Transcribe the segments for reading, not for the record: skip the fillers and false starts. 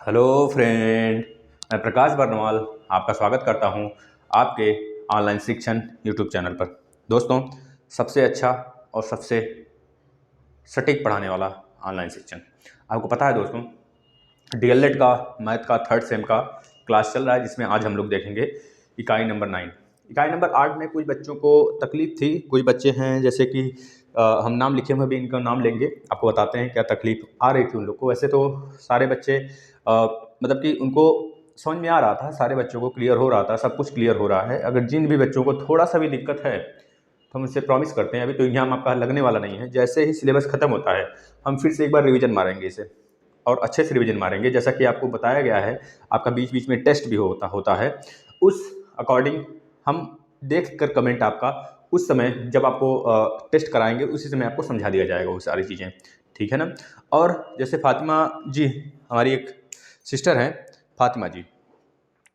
Hello friend. मैं प्रकाश बर्नवाल आपका स्वागत करता हूं आपके ऑनलाइन शिक्षण यूट्यूब चैनल पर। दोस्तों, सबसे अच्छा और सबसे सटीक पढ़ाने वाला ऑनलाइन शिक्षण। आपको पता है दोस्तों, डीएलएड का मैथ का थर्ड सेम का क्लास चल रहा है, जिसमें आज हम लोग देखेंगे इकाई नंबर 9। इकाई नंबर 8 में कुछ बच्चों को तकलीफ थी। कुछ बच्चे हैं जैसे कि हम नाम लिखे हुए भी, इनका नाम लेंगे, आपको बताते हैं क्या तकलीफ आ रही थी उन लोग को। वैसे तो सारे बच्चे मतलब कि उनको समझ में आ रहा था, सारे बच्चों को क्लियर हो रहा था, सब कुछ क्लियर हो रहा है। अगर जिन भी बच्चों को थोड़ा सा भी दिक्कत है तो हम इससे प्रॉमिस करते हैं, अभी तो एग्जाम आपका लगने वाला नहीं है, जैसे ही सिलेबस खत्म होता है हम फिर से एक बार रिवीजन मारेंगे इसे, और अच्छे से रिवीजन मारेंगे। जैसा कि आपको बताया गया है, आपका बीच बीच में टेस्ट भी होता है, उस अकॉर्डिंग हम देख कर कमेंट आपका उस समय जब आपको टेस्ट कराएंगे उसी समय आपको समझा दिया जाएगा वो सारी चीज़ें, ठीक है ना। और जैसे फातिमा जी, हमारी एक सिस्टर हैं फातिमा जी,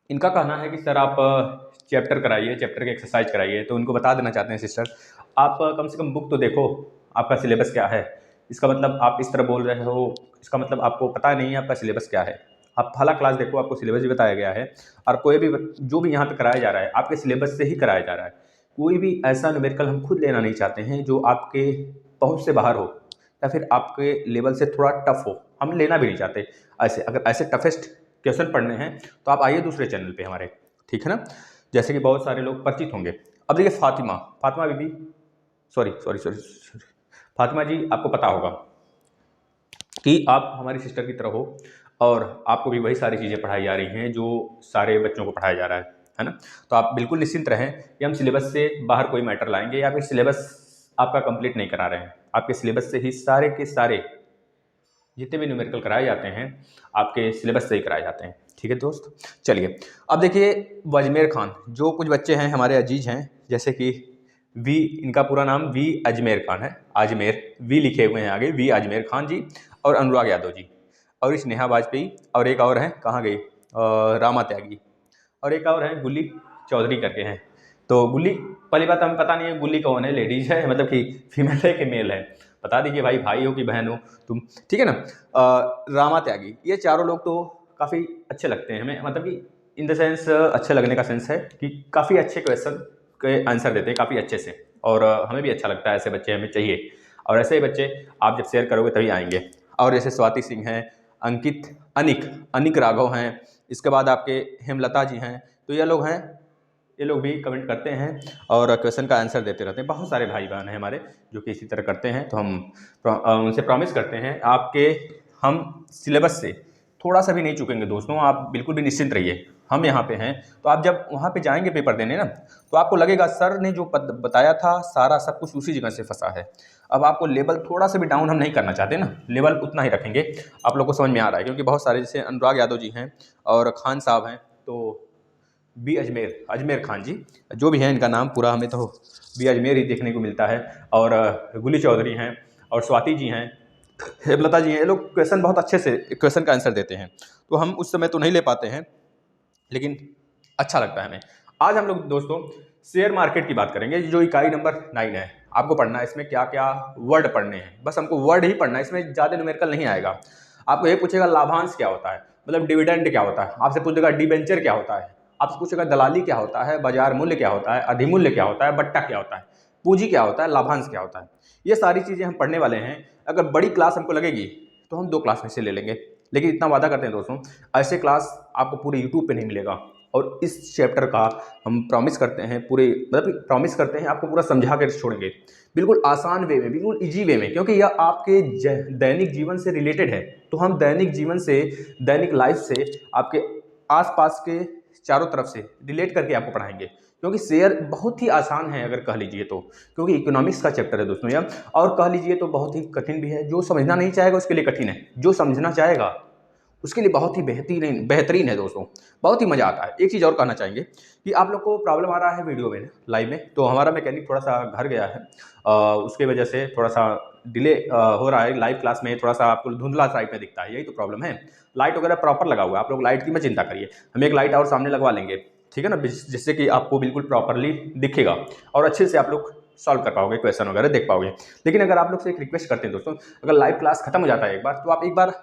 इनका कहना है कि सर आप चैप्टर कराइए, चैप्टर की एक्सरसाइज कराइए। तो उनको बता देना चाहते हैं, सिस्टर आप कम से कम बुक तो देखो, आपका सिलेबस क्या है। इसका मतलब आप इस तरह बोल रहे हो, इसका मतलब आपको पता नहीं है आपका सिलेबस क्या है। आप पहला क्लास देखो, आपको सिलेबस भी बताया गया है, और कोई भी जो भी यहाँ पे कराया जा रहा है आपके सिलेबस से ही कराया जा रहा है। कोई भी ऐसा न्यूमेरिकल हम खुद लेना नहीं चाहते हैं जो आपके पहुँच से बाहर हो या फिर आपके लेवल से थोड़ा टफ हो, हम लेना भी नहीं चाहते। ऐसे अगर ऐसे टफेस्ट क्वेश्चन पढ़ने हैं तो आप आइए दूसरे चैनल पे हमारे, ठीक है ना, जैसे कि बहुत सारे लोग परिचित होंगे। अब देखिए Fatima, Fatima Bibi, sorry sorry sorry sorry, Fatima ji, आपको पता होगा कि आप हमारी सिस्टर की तरह हो और आपको भी वही सारी चीज़ें पढ़ाई जा रही हैं जो सारे बच्चों को पढ़ाया जा रहा है ना। तो आप बिल्कुल निश्चिंत रहें कि हम सिलेबस से बाहर कोई मैटर लाएंगे या फिर सिलेबस आपका कंप्लीट नहीं करा रहे हैं। आपके सिलेबस से ही सारे के सारे जितने भी न्यूमेरिकल कराए जाते हैं आपके सिलेबस से ही कराए जाते हैं, ठीक है दोस्त। चलिए अब देखिए, अजमेर खान, जो कुछ बच्चे हैं हमारे अजीज हैं, जैसे कि वी, इनका पूरा नाम वी अजमेर खान है, अजमेर वी लिखे हुए हैं आगे, वी अजमेर खान जी, और अनुराग यादव जी, और स्नेहा वाजपेयी, और एक और हैं, कहाँ गई, रामा त्यागी, और एक और है गुल्ली चौधरी करके हैं। तो गुल्ली, पहली बात हमें पता नहीं है गुल्ली कौन है, लेडीज है मतलब कि फीमेल है कि मेल है, बता दीजिए भाई, भाई हो कि बहन हो तुम, ठीक है ना। रामा त्यागी, ये चारों लोग तो काफ़ी अच्छे लगते हैं हमें, मतलब कि इन द सेंस अच्छे लगने का सेंस है कि काफ़ी अच्छे क्वेश्चन के आंसर देते हैं काफ़ी अच्छे से, और हमें भी अच्छा लगता है, ऐसे बच्चे हमें चाहिए, और ऐसे ही बच्चे आप जब शेयर करोगे तभी आएंगे। और जैसे स्वाति सिंह हैं, अंकित, अनिक, अनिक राघव हैं, इसके बाद आपके हेमलता जी हैं, तो ये लोग हैं, ये लोग भी कमेंट करते हैं और क्वेश्चन का आंसर देते रहते हैं। बहुत सारे भाई बहन हैं हमारे जो कि इसी तरह करते हैं, तो हम उनसे प्रॉमिस करते हैं आपके हम सिलेबस से थोड़ा सा भी नहीं चूकेंगे दोस्तों, आप बिल्कुल भी निश्चिंत रहिए, हम यहाँ पे हैं। तो आप जब वहाँ पे जाएंगे पेपर देने ना, तो आपको लगेगा सर ने जो बताया था सारा सब कुछ उसी जगह से फंसा है। अब आपको लेवल थोड़ा सा भी डाउन हम नहीं करना चाहते ना, लेवल उतना ही रखेंगे। आप लोग को समझ में आ रहा है, क्योंकि बहुत सारे जैसे अनुराग यादव जी हैं और खान साहब हैं, तो बी अजमेर, अजमेर खान जी, जो भी है इनका नाम पूरा हमें तो बी अजमेर ही देखने को मिलता है, और गुली चौधरी हैं, और स्वाति जी हैं, हेमलता जी हैं, ये लोग क्वेश्चन बहुत अच्छे से क्वेश्चन का आंसर देते हैं। तो हम उस समय तो नहीं ले पाते हैं, लेकिन अच्छा लगता है हमें। आज हम लोग दोस्तों शेयर मार्केट की बात करेंगे, जो इकाई नंबर 9 है। आपको पढ़ना है इसमें क्या क्या वर्ड पढ़ने हैं, बस हमको वर्ड ही पढ़ना है, इसमें ज़्यादा न्यूमेरिकल नहीं आएगा। आपको ये पूछेगा लाभांश क्या होता है, मतलब डिविडेंड क्या होता है, आपसे पूछेगा डिबेंचर क्या होता है, आपसे पूछेगा दलाली क्या होता है, बाजार मूल्य क्या होता है, अधिमूल्य क्या होता है, बट्टा क्या होता है, पूंजी क्या होता है, लाभांश क्या होता है। ये सारी चीज़ें हम पढ़ने वाले हैं। अगर बड़ी क्लास हमको लगेगी तो हम 2 क्लास में से ले लेंगे, लेकिन इतना वादा करते हैं दोस्तों, ऐसे क्लास आपको पूरे यूट्यूब पे नहीं मिलेगा। और इस चैप्टर का हम प्रॉमिस करते हैं, पूरे मतलब प्रॉमिस करते हैं आपको पूरा समझा कर छोड़ेंगे, बिल्कुल आसान वे में, बिल्कुल इजी वे में, क्योंकि यह आपके दैनिक जीवन से रिलेटेड है। तो हम दैनिक जीवन से, दैनिक लाइफ से, आपके आसपास के चारों तरफ से रिलेट करके आपको पढ़ाएंगे, क्योंकि शेयर बहुत ही आसान है अगर कह लीजिए तो, क्योंकि इकोनॉमिक्स का चैप्टर है दोस्तों यह, और कह लीजिए तो बहुत ही कठिन भी है। जो समझना नहीं चाहेगा उसके लिए कठिन है, जो समझना चाहेगा उसके लिए बहुत ही बेहतरीन बेहतरीन है दोस्तों, बहुत ही मज़ा आता है। एक चीज़ और कहना चाहेंगे कि आप लोग को प्रॉब्लम आ रहा है वीडियो में, लाइव में, तो हमारा मैकेनिक थोड़ा सा घर गया है, उसके वजह से थोड़ा सा डिले हो रहा है। लाइव क्लास में थोड़ा सा आपको धुंधला टाइप में दिखता है, यही तो प्रॉब्लम है। लाइट वगैरह प्रॉपर लगा हुआ है, आप लोग लाइट की मत चिंता करिए, हम एक लाइट और सामने लगवा लेंगे, ठीक है ना, जिससे कि आपको बिल्कुल प्रॉपरली दिखेगा और अच्छे से आप लोग सॉल्व कर पाओगे, क्वेश्चन वगैरह देख पाओगे। लेकिन अगर आप लोग से एक रिक्वेस्ट करते हैं दोस्तों, अगर लाइव क्लास खत्म हो जाता है एक बार, तो आप एक बार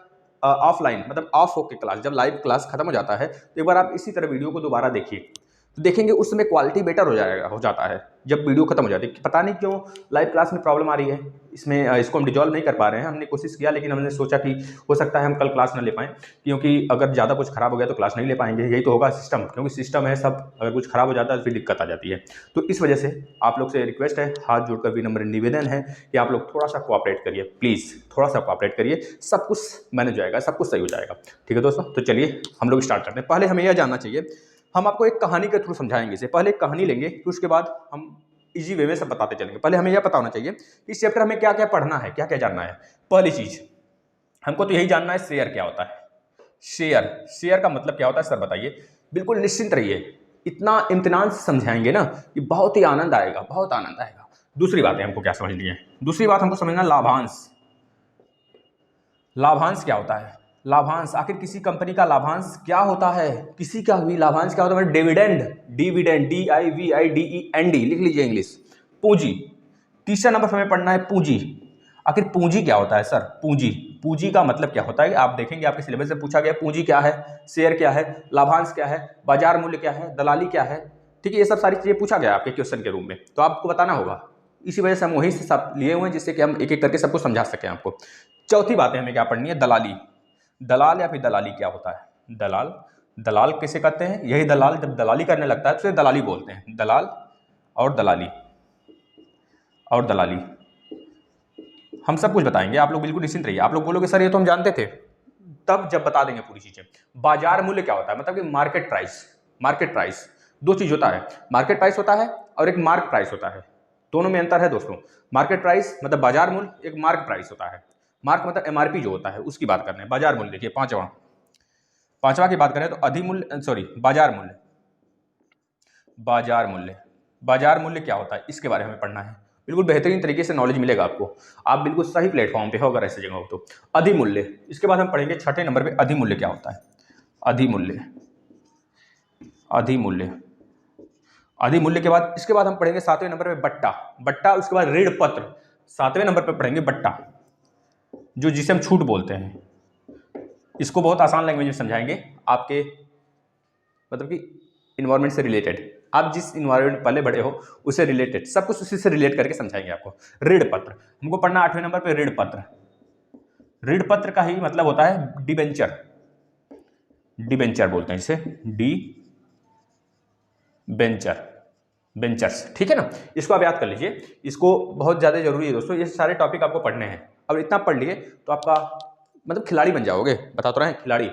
ऑफलाइन मतलब ऑफ होकर क्लास, जब लाइव क्लास खत्म हो जाता है तो एक बार आप इसी तरह वीडियो को दोबारा देखिए, तो देखेंगे उस समय क्वालिटी बेटर हो जाता है जब वीडियो खत्म हो जाती है। पता नहीं क्यों लाइव क्लास में प्रॉब्लम आ रही है, इसमें इसको हम डिजॉल्व नहीं कर पा रहे हैं। हमने कोशिश किया लेकिन हमने सोचा कि हो सकता है हम कल क्लास ना ले पाएँ, क्योंकि अगर ज़्यादा कुछ खराब हो गया तो क्लास नहीं ले पाएंगे, यही तो होगा सिस्टम, क्योंकि सिस्टम है सब, अगर कुछ खराब हो जाता है तो फिर दिक्कत आ जाती है। तो इस वजह से आप लोग से रिक्वेस्ट है, हाथ जोड़कर विनम्र निवेदन है कि आप लोग थोड़ा सा कोऑपरेट करिए, प्लीज़ थोड़ा सा कोऑपरेट करिए, सब कुछ मैनेज हो जाएगा, सब कुछ सही हो जाएगा। ठीक है दोस्तों, तो चलिए हम लोग स्टार्ट करते हैं। पहले हमें यह जानना चाहिए, हम आपको एक कहानी के थ्रू समझाएंगे इसे, पहले एक कहानी लेंगे फिर उसके बाद हम इजी वे में सब बताते चलेंगे। पहले हमें यह पता होना चाहिए कि इस चैप्टर हमें क्या क्या पढ़ना है, क्या क्या जानना है। पहली चीज हमको तो यही जानना है, शेयर क्या होता है। शेयर का मतलब क्या होता है सर बताइए। बिल्कुल निश्चिंत रहिए, इतना इम्तिनान से समझाएंगे ना कि बहुत ही आनंद आएगा, बहुत आनंद आएगा। दूसरी बात है हमको क्या समझनी है, दूसरी बात हमको समझना लाभांश। लाभांश क्या होता है, लाभांश आखिर किसी कंपनी का लाभांश क्या होता है, किसी का भी लाभांश क्या होता है, डिविडेंड, डिविडेंड DIVIDEND लिख लीजिए इंग्लिश। पूंजी, तीसरा नंबर हमें पढ़ना है पूंजी। आखिर पूंजी क्या होता है सर, पूंजी, पूंजी का मतलब क्या होता है, आप देखेंगे आपके सिलेबस से पूछा गया पूंजी क्या है, शेयर क्या है, लाभांश क्या है, बाजार मूल्य क्या है, दलाली क्या है। ठीक है, ये सब सारी चीजें पूछा गया आपके क्वेश्चन के रूप में, तो आपको बताना होगा। इसी वजह से हम वहीं से सब लिए हुए हैं जिससे कि हम एक एक करके सबको समझा सकें आपको। चौथी बात है हमें क्या पढ़नी है, दलाली। दलाल या फिर दलाली क्या होता है, दलाल, दलाल किसे कहते हैं, यही दलाल जब दलाली करने लगता है तो उसे दलाली बोलते हैं। दलाल और दलाली, और दलाली हम सब कुछ बताएंगे, आप लोग बिल्कुल निश्चिंत रहिए। आप लोग बोलोगे सर ये तो हम जानते थे, तब जब बता देंगे पूरी चीजें। बाजार मूल्य क्या होता है, मतलब कि मार्केट प्राइस। मार्केट प्राइस दो चीज होता है, मार्केट प्राइस होता है और एक मार्क प्राइस होता है, दोनों में अंतर है दोस्तों। मार्केट प्राइस मतलब बाजार मूल्य, एक मार्क प्राइस होता है। मार्क मतलब MRP जो होता है उसकी बात कर रहे हैं। बाजार मूल्य देखिए पांचवा की बात करें तो अधिमूल्य, सॉरी बाजार मूल्य, बाजार मूल्य, बाजार मूल्य क्या होता है इसके बारे में पढ़ना है। बिल्कुल बेहतरीन तरीके से नॉलेज मिलेगा आपको, आप बिल्कुल सही प्लेटफॉर्म पे हो अगर ऐसी जगह हो तो। अधिमूल्य, इसके बाद हम पढ़ेंगे छठे नंबर पे अधिमूल्य क्या होता है। अधिमूल्य, अधिमूल्य, अधिमूल्य के बाद इसके बाद हम पढ़ेंगे सातवें नंबर पे बट्टा। बट्टा उसके बाद ऋण पत्र, सातवें नंबर पे पढ़ेंगे बट्टा, जो जिसे हम छूट बोलते हैं। इसको बहुत आसान लैंग्वेज में समझाएंगे, आपके मतलब कि इन्वायरमेंट से रिलेटेड, आप जिस इन्वायरमेंट पहले बड़े हो उससे रिलेटेड, सब कुछ उसी से रिलेट करके समझाएंगे आपको। ऋण पत्र हमको पढ़ना 8वें नंबर पे, ऋण पत्र। ऋण पत्र का ही मतलब होता है डिबेंचर, डिबेंचर बोलते हैं इसे, डी बेंचर, बेंचर्स। ठीक है ना, इसको आप याद कर लीजिए, इसको बहुत ज़्यादा जरूरी है दोस्तों, ये सारे टॉपिक आपको पढ़ने हैं। अब इतना पढ़ लिए तो आपका मतलब खिलाड़ी बन जाओगे, बता तो रहे हैं खिलाड़ी।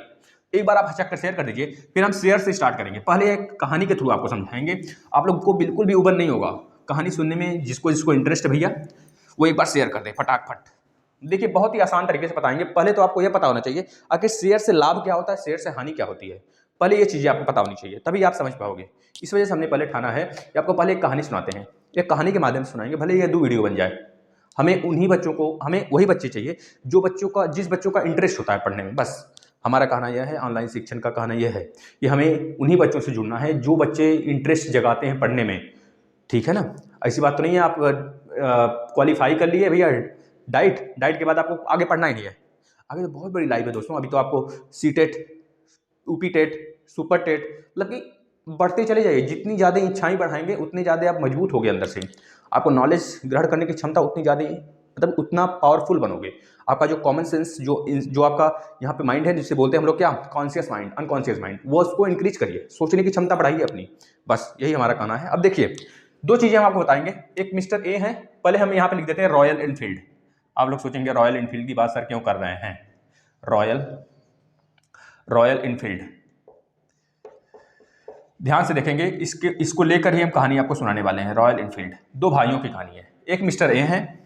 एक बार आप हचक कर शेयर कर दीजिए, फिर हम शेयर से स्टार्ट करेंगे। पहले एक कहानी के थ्रू आपको समझाएंगे, आप लोग को बिल्कुल भी उबर नहीं होगा कहानी सुनने में। जिसको जिसको इंटरेस्ट है भैया वो एक बार शेयर कर दे फटाफट। देखिए बहुत ही आसान तरीके से बताएंगे। पहले तो आपको यह पता होना चाहिए आखिर शेयर से लाभ क्या होता है, शेयर से हानि क्या होती है, पहले ये चीज़ें आपको पता होनी चाहिए, तभी आप समझ पाओगे। इस वजह से हमने पहले ठाना है कि आपको पहले एक कहानी सुनाते हैं, एक कहानी के माध्यम से सुनाएंगे, भले ये 2 वीडियो बन जाए। हमें उन्हीं बच्चों को, हमें वही बच्चे चाहिए जो बच्चों का, जिस बच्चों का इंटरेस्ट होता है पढ़ने में। बस हमारा कहना यह है, ऑनलाइन शिक्षण का कहना यह है कि हमें उन्हीं बच्चों से जुड़ना है जो बच्चे इंटरेस्ट जगाते हैं पढ़ने में। ठीक है ना, ऐसी बात तो नहीं है आप क्वालिफाई कर लिए भैया डाइट के बाद आपको आगे पढ़ना ही नहीं है। आगे तो बहुत बड़ी लाइफ है दोस्तों, अभी तो आपको CTET, UP TET, super TET, मतलब कि बढ़ते चले जाइए। जितनी ज़्यादा इच्छाएं बढ़ाएंगे उतने ज़्यादा आप मजबूत होगे अंदर से, आपको नॉलेज ग्रहण करने की क्षमता उतनी ज़्यादा, मतलब उतना पावरफुल बनोगे। आपका जो कॉमन सेंस, जो आपका यहाँ पे माइंड है, जिससे बोलते हैं हम लोग क्या, कॉन्शियस माइंड, अनकॉन्शियस माइंड, वो उसको इंक्रीज करिए, सोचने की क्षमता बढ़ाइए अपनी। बस यही हमारा कहना है। अब देखिए 2 चीज़ें हम आपको बताएंगे। एक मिस्टर ए हैं, पहले हम यहाँ पे लिख देते हैं रॉयल एनफील्ड। आप लोग सोचेंगे रॉयल एनफील्ड की बात सर क्यों कर रहे हैं, रॉयल एनफील्ड, ध्यान से देखेंगे, इसको लेकर ही हम कहानी आपको सुनाने वाले हैं। रॉयल एनफील्ड 2 भाइयों की कहानी है, एक मिस्टर ए है,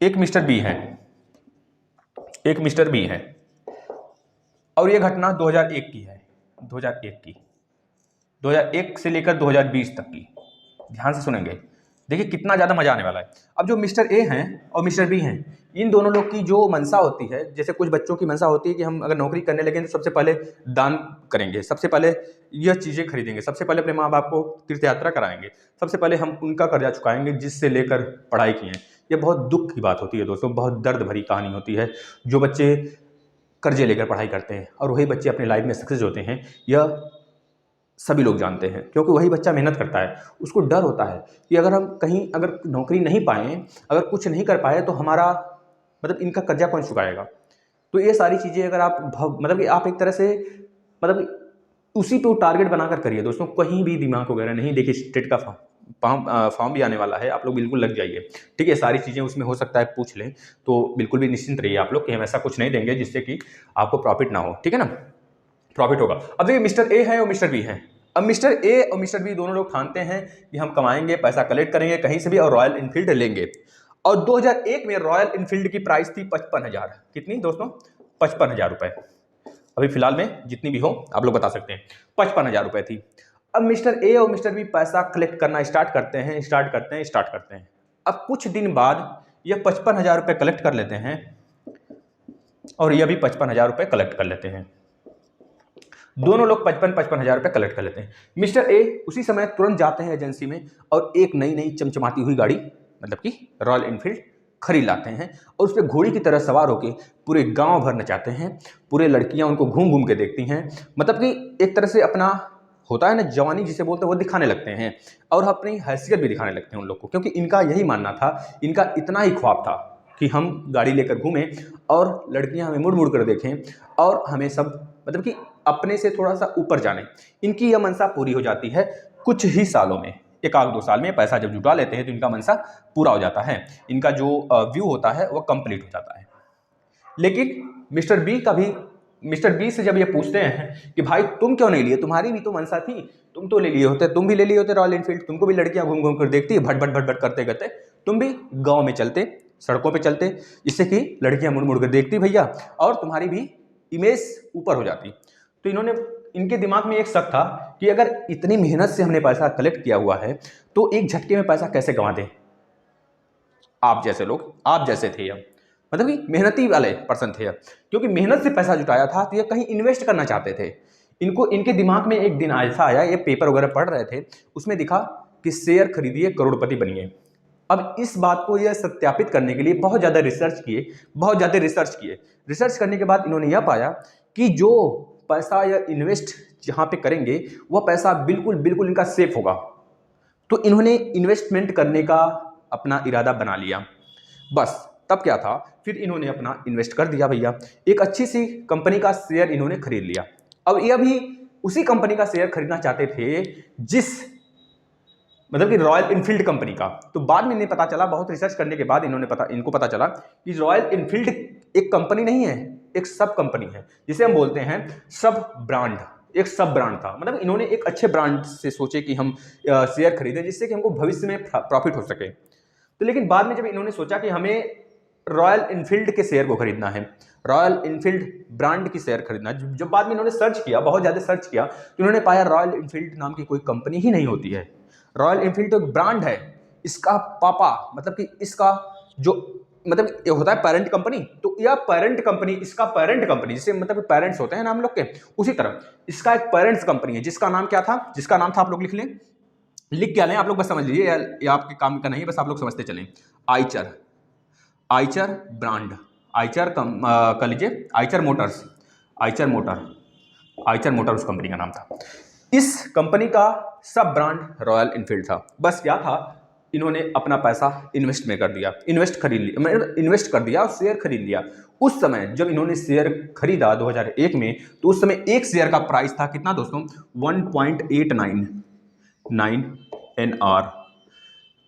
एक मिस्टर बी है, एक मिस्टर बी है, और ये घटना 2001 की है, 2001 से लेकर 2020 तक की। ध्यान से सुनेंगे, देखिए कितना ज़्यादा मजा आने वाला है। अब जो मिस्टर ए हैं और मिस्टर बी हैं, इन दोनों लोग की जो मंशा होती है, जैसे कुछ बच्चों की मंशा होती है कि हम अगर नौकरी करने लगे तो सबसे पहले दान करेंगे, सबसे पहले यह चीज़ें खरीदेंगे, सबसे पहले अपने माँ बाप को तीर्थ यात्रा कराएंगे, सबसे पहले हम उनका कर्जा चुकाएंगे जिससे लेकर पढ़ाई की है। ये बहुत दुख की बात होती है दोस्तों, बहुत दर्द भरी कहानी होती है। जो बच्चे कर्जे लेकर पढ़ाई करते हैं और वही बच्चे अपने लाइफ में सक्सेस होते हैं, यह सभी लोग जानते हैं, क्योंकि वही बच्चा मेहनत करता है। उसको डर होता है कि अगर हम कहीं अगर नौकरी नहीं पाएँ, अगर कुछ नहीं कर पाए तो हमारा मतलब इनका कर्जा कौन चुकाएगा। तो ये सारी चीज़ें अगर आप मतलब कि आप एक तरह से मतलब उसी पे टारगेट बनाकर करिए दोस्तों, कहीं भी दिमाग वगैरह नहीं। देखिए स्टेट का फॉर्म भी आने वाला है, आप लोग बिल्कुल लग जाइए, ठीक है। सारी चीज़ें उसमें हो सकता है पूछ लें, तो बिल्कुल भी निश्चिंत रहिए आप लोग कि हम ऐसा कुछ नहीं देंगे जिससे कि आपको प्रॉफिट ना हो, ठीक है ना, प्रॉफिट होगा। अब देखिए मिस्टर ए है और मिस्टर बी है। अब मिस्टर ए और मिस्टर बी दोनों लोग ठानते हैं कि हम कमाएंगे, पैसा कलेक्ट करेंगे कहीं से भी और रॉयल इनफील्ड लेंगे। और 2001 में रॉयल इनफील्ड की प्राइस थी 55,000। कितनी दोस्तों? 55,000 रुपए। अभी फिलहाल में जितनी भी हो आप लोग बता सकते हैं, 55,000 रुपए थी। अब मिस्टर ए और मिस्टर बी पैसा कलेक्ट करना स्टार्ट करते हैं। अब कुछ दिन बाद ये 55,000 रुपए कलेक्ट कर लेते हैं और ये भी 55,000 रुपए कलेक्ट कर लेते हैं। दोनों लोग 55,000 रुपए कलेक्ट कर लेते हैं। मिस्टर ए उसी समय तुरंत जाते हैं एजेंसी में और एक नई चमचमाती हुई गाड़ी मतलब कि रॉयल इनफील्ड खरीद लाते हैं और उस पर घोड़ी की तरह सवार होकर पूरे गांव भर नचाते हैं। पूरे लड़कियां उनको घूम घूम के देखती हैं, मतलब कि एक तरह से अपना होता है ना जवानी जिसे बोलते हैं वो दिखाने लगते हैं और अपनी हैसियत भी दिखाने लगते हैं उन लोग को, क्योंकि इनका यही मानना था, इनका इतना ही ख्वाब था कि हम गाड़ी लेकर घूमें और लड़कियां हमें मुड़ मुड़ कर देखें और हमें सब मतलब कि अपने से थोड़ा सा ऊपर जाने। इनकी यह मनसा पूरी हो जाती है कुछ ही सालों में, 1-2 साल में पैसा जब जुटा लेते हैं तो इनका मनसा पूरा हो जाता है, इनका जो व्यू होता है वह कंप्लीट हो जाता है। लेकिन मिस्टर बी से जब ये पूछते हैं कि भाई तुम क्यों नहीं लिए, तुम्हारी भी तो मनसा थी, तुम तो ले लिए होते, तुम भी ले लिए होते रॉयल इनफील्ड, तुमको भी लड़कियां घूम घूम कर देखती है, भट भट भट भट करते करते तुम भी गांव में चलते, सड़कों पे चलते, जिससे कि लड़कियां मुड़ मुड़ कर देखती भैया और तुम्हारी भी इमेज ऊपर हो जाती। तो इनके दिमाग में एक शक था कि अगर इतनी मेहनत से हमने पैसा कलेक्ट किया हुआ है तो एक झटके में पैसा कैसे गंवा दें। आप जैसे लोग, आप जैसे थे यह, मतलब कि मेहनती वाले पर्सन थे, क्योंकि मेहनत से पैसा जुटाया था तो ये कहीं इन्वेस्ट करना चाहते थे। इनके दिमाग में एक दिन ऐसा आया, ये पेपर वगैरह पढ़ रहे थे, उसमें दिखा कि शेयर खरीदिए करोड़पति बनिए। अब इस बात को यह सत्यापित करने के लिए बहुत ज़्यादा रिसर्च किए। रिसर्च करने के बाद इन्होंने यह पाया कि जो पैसा या इन्वेस्ट जहाँ पे करेंगे वह पैसा बिल्कुल इनका सेफ होगा। तो इन्होंने इन्वेस्टमेंट करने का अपना इरादा बना लिया। बस तब क्या था, फिर इन्होंने अपना इन्वेस्ट कर दिया भैया, एक अच्छी सी कंपनी का शेयर इन्होंने खरीद लिया। अब ये भी उसी कंपनी का शेयर खरीदना चाहते थे जिस मतलब कि रॉयल इनफील्ड कंपनी का। तो बाद में इन्हें पता चला, बहुत रिसर्च करने के बाद इनको पता चला कि रॉयल इनफील्ड एक कंपनी नहीं है, एक सब कंपनी है, जिसे हम बोलते हैं सब ब्रांड। एक सब ब्रांड था, मतलब इन्होंने एक अच्छे ब्रांड से सोचे कि हम शेयर खरीदें जिससे कि हमको भविष्य में प्रॉफिट हो सके। तो लेकिन बाद में जब इन्होंने सोचा कि हमें रॉयल इनफील्ड के शेयर को खरीदना है, रॉयल इनफील्ड ब्रांड की शेयर खरीदना, जब बाद में इन्होंने सर्च किया, बहुत ज़्यादा सर्च किया, तो इन्होंने पाया रॉयल इनफील्ड नाम की कोई कंपनी ही नहीं होती है। रॉयल इनफील्ड तो एक ब्रांड है, इसका पापा मतलब कि इसका जो मतलब ये होता है पेरेंट कंपनी, तो यह पेरेंट कंपनी, इसका पेरेंट कंपनी जिसे मतलब पेरेंट्स होते हैं ना हम लोग के, उसी तरह इसका एक पेरेंट्स कंपनी है जिसका नाम क्या था, जिसका नाम था, आप लोग लिख लें, लिख क्या लें आप लोग, बस समझ लीजिए, ये आपके काम का नहीं है, बस आप लोग समझते चलें। आइचर ब्रांड, आइचर कर लीजिए, आइचर मोटर उस कंपनी का नाम था। इस कंपनी का सब ब्रांड रॉयल इनफील्ड था। बस क्या था, इन्होंने अपना पैसा इन्वेस्ट कर दिया और शेयर खरीद लिया। उस समय जब इन्होंने शेयर खरीदा 2001 में, तो उस समय एक शेयर का प्राइस था कितना दोस्तों, 1.89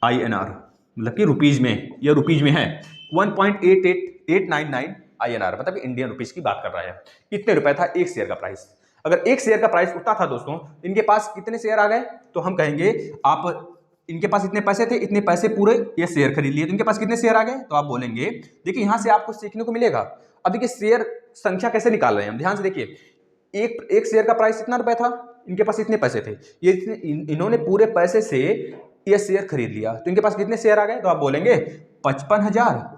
INR, मतलब कि रुपीज में, यह रुपीज में है 1.88899 INR, मतलब इंडियन रुपीज की बात कर रहा है। इतने रुपए था एक शेयर का प्राइस। अगर एक शेयर का प्राइस उतना था दोस्तों, इनके पास कितने शेयर आ गए, तो हम कहेंगे आप इनके पास इतने पैसे थे, इतने पैसे पूरे ये शेयर खरीद लिए, तो इनके पास कितने शेयर आ गए, तो आप बोलेंगे, देखिए यहां से आपको सीखने को मिलेगा। अब देखिए शेयर संख्या कैसे निकाल रहे हैं हम, ध्यान से देखिए, एक शेयर का प्राइस इतना रुपए था, इनके पास इतने पैसे थे, ये इन्होंने पूरे पैसे से ये शेयर खरीद लिया, तो इनके पास कितने शेयर आ गए, तो आप बोलेंगे 55,000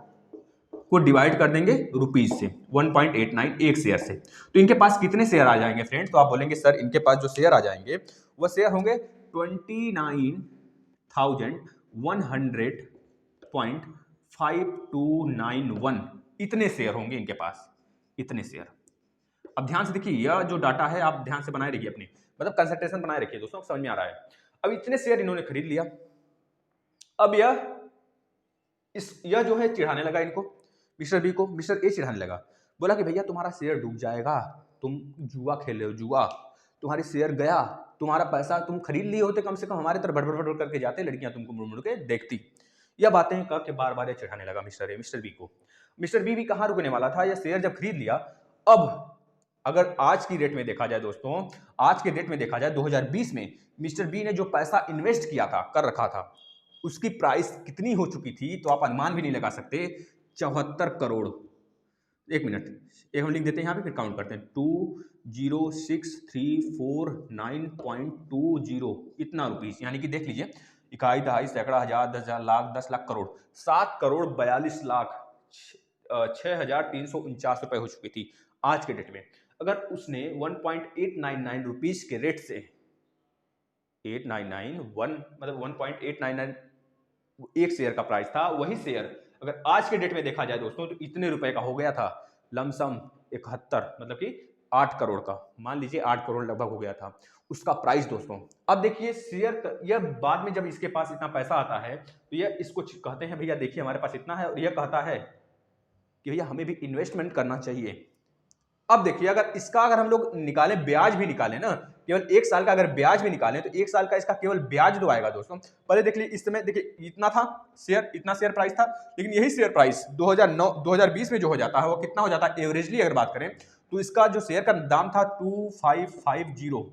को डिवाइड कर देंगे रुपीज से, 1.89 एक शेयर से, तो इनके पास कितने शेयर आ जाएंगे फ्रेंड्स, तो आप बोलेंगे सर इनके पास जो शेयर आ जाएंगे वह शेयर होंगे 29,100.45 5291 इतने शेयर होंगे इनके पास, इतने शेयर। अब ध्यान से देखिए, यह जो डाटा है आप ध्यान से बनाए रखिए, अपनी मतलब कंसंट्रेशन बनाए रखिए दोस्तों, समझ में आ रहा है। अब इतने शेयर इन्होंने खरीद लिया, अब यह जो है चिढ़ाने लगा इनको, मिस्टर बी को। मिस्टर ए चिढ़ाने लगा, बोला कि भैया तुम्हारा शेयर डूब जाएगा, तुम जुआ खेल रहे हो, जुआ, तुम्हारी शेयर गया, तुम्हारा पैसा तुम खरीद लिए होते, कम से कम हमारे तरफ बड़बड़ करके जाते, लड़कियां तुमको मुड़ मुड़ के देखती। यह बातें कह के बार बार ये चिढ़ाने लगा मिस्टर बी को। मिस्टर बी भी कहाँ रुकने वाला था, यह शेयर जब खरीद लिया। अब अगर आज की डेट में देखा जाए दोस्तों, आज के डेट में देखा जाए 2020 में मिस्टर बी ने जो पैसा इन्वेस्ट किया था, कर रखा था, उसकी प्राइस कितनी हो चुकी थी तो आप अनुमान भी नहीं लगा सकते, 74 करोड़। एक मिनट, एक हम लिख देते हैं यहाँ पे, फिर काउंट करते हैं, 206,349.20 इतना रुपीस, यानी कि देख लीजिए, इकाई, दहाई, सैकड़ा, हजार, 10,000, लाख, 10 लाख, करोड़, 7,42,06,349 रुपए हो चुकी थी आज के डेट में। अगर उसने 1.899 रुपीज के रेट से, 899 मतलब 1.899 एक शेयर का प्राइस था, वही शेयर अगर आज के डेट में देखा जाए दोस्तों तो इतने रुपए का हो गया था, लमसम 71, मतलब कि 8 करोड़ का, मान लीजिए 8 करोड़ लगभग हो गया था उसका प्राइस दोस्तों। अब देखिए शेयर, यह बाद में जब इसके पास इतना पैसा आता है तो यह इसको कहते हैं भैया देखिए हमारे पास इतना है, और यह कहता है कि भैया हमें भी इन्वेस्टमेंट करना चाहिए। अब देखिए अगर हम लोग निकालें, ब्याज भी निकालें ना, केवल 1 साल का अगर ब्याज भी निकालें तो 1 साल का इसका केवल ब्याज जो आएगा दोस्तों, पहले देख लीजिए, इस समय देखिए इतना था शेयर, इतना शेयर प्राइस था, लेकिन यही शेयर प्राइस 2020 में जो हो जाता है वो कितना हो जाता है, एवरेजली अगर बात करें तो इसका जो शेयर का दाम था 2550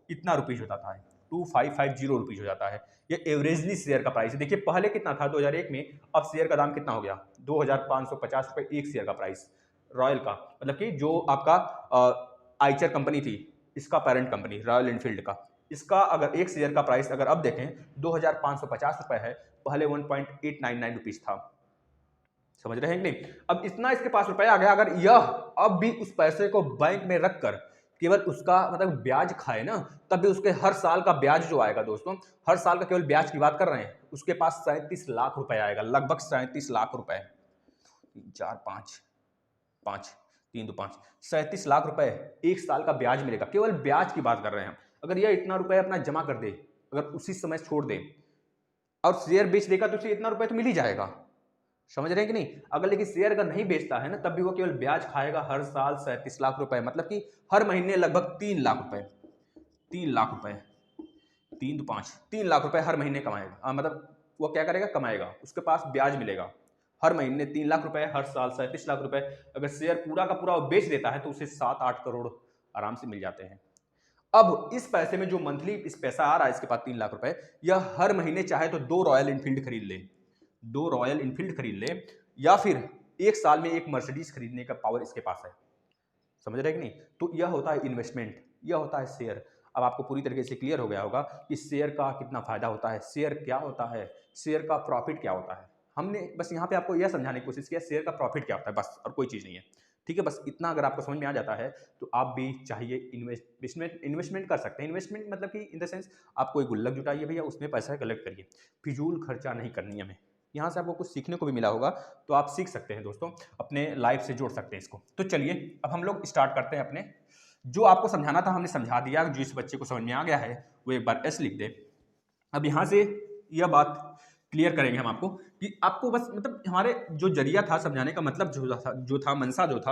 इतना रुपीज होता था, 2550 रुपीज हो जाता है, ये एवरेजली शेयर का प्राइस है। देखिए पहले कितना था 2001 में, अब शेयर का दाम कितना हो गया, 2550 रुपए एक शेयर का प्राइस, रॉयल का, मतलब कि जो आपका आइचर कंपनी थी, इसका पेरेंट कंपनी रॉयल एनफील्ड का, इसका अगर एक शेयर का प्राइस अगर अब देखें 2550 रुपए है, पहले 1.899 रुपीज था, समझ रहे हैं कि नहीं। अब इतना इसके पास रुपया आ गया, अगर यह अब भी उस पैसे को बैंक में रखकर केवल उसका मतलब ब्याज खाए ना, तब भी उसके हर साल का ब्याज जो आएगा दोस्तों, हर साल का केवल ब्याज की बात कर रहे हैं, उसके पास 37 लाख रुपए आएगा, लगभग 37 लाख रुपए, 4 5 5 3 2 5 37 लाख रुपए एक साल का ब्याज मिलेगा, केवल ब्याज की बात कर रहे हैं। अगर यह इतना रुपए अपना जमा कर दे, अगर उसी समय छोड़ दे और शेयर बेच देगा तो उसे इतना रुपए तो मिल ही जाएगा, समझ रहे हैं कि नहीं। अगर लेकिन शेयर अगर नहीं बेचता है ना, तब भी वो केवल ब्याज खाएगा हर साल 37 लाख रुपए, मतलब कि हर महीने लगभग 3 लाख रुपए, 3 लाख रुपए, 3 2 5 3 लाख रुपए हर महीने कमाएगा, मतलब वो क्या करेगा, कमाएगा, उसके पास ब्याज मिलेगा हर महीने 3 लाख रुपए, हर साल 37 लाख रुपए। अगर शेयर पूरा का पूरा बेच देता है तो उसे 7-8 करोड़ आराम से मिल जाते हैं। अब इस पैसे में जो मंथली इस पैसा आ रहा है इसके पास 3 लाख रुपए, यह हर महीने चाहे तो 2 रॉयल इनफील्ड खरीद ले, 2 रॉयल इनफील्ड खरीद ले, या फिर एक साल में एक मर्सिडीज खरीदने का पावर इसके पास है, समझ रहे हैं कि नहीं। तो यह होता है इन्वेस्टमेंट, यह होता है शेयर। अब आपको पूरी तरीके से क्लियर हो गया होगा कि शेयर का कितना फायदा होता है, शेयर क्या होता है, शेयर का प्रॉफिट क्या होता है। हमने बस यहाँ पे आपको यह समझाने की कोशिश किया शेयर का प्रॉफिट क्या होता है, बस, और कोई चीज़ नहीं है, ठीक है। बस इतना अगर आपको समझ में आ जाता है तो आप भी चाहिए इन्वेस्टमेंट कर सकते हैं। इन्वेस्टमेंट मतलब कि इन द सेंस आप कोई गुल्लक जुटाइए भैया, उसमें पैसा कलेक्ट करिए, फिजूल खर्चा नहीं करनी है हमें। यहाँ से आपको कुछ सीखने को भी मिला होगा, तो आप सीख सकते हैं दोस्तों, अपने लाइफ से जोड़ सकते हैं इसको। तो चलिए अब हम लोग स्टार्ट करते हैं अपने, जो आपको समझाना था हमने समझा दिया, जो इस बच्चे को समझ में आ गया है वो एक बार एस लिख दे। अब यहाँ से यह बात क्लियर करेंगे हम आपको कि आपको बस मतलब हमारे जो जरिया था समझाने का, मतलब जो था मनसा जो था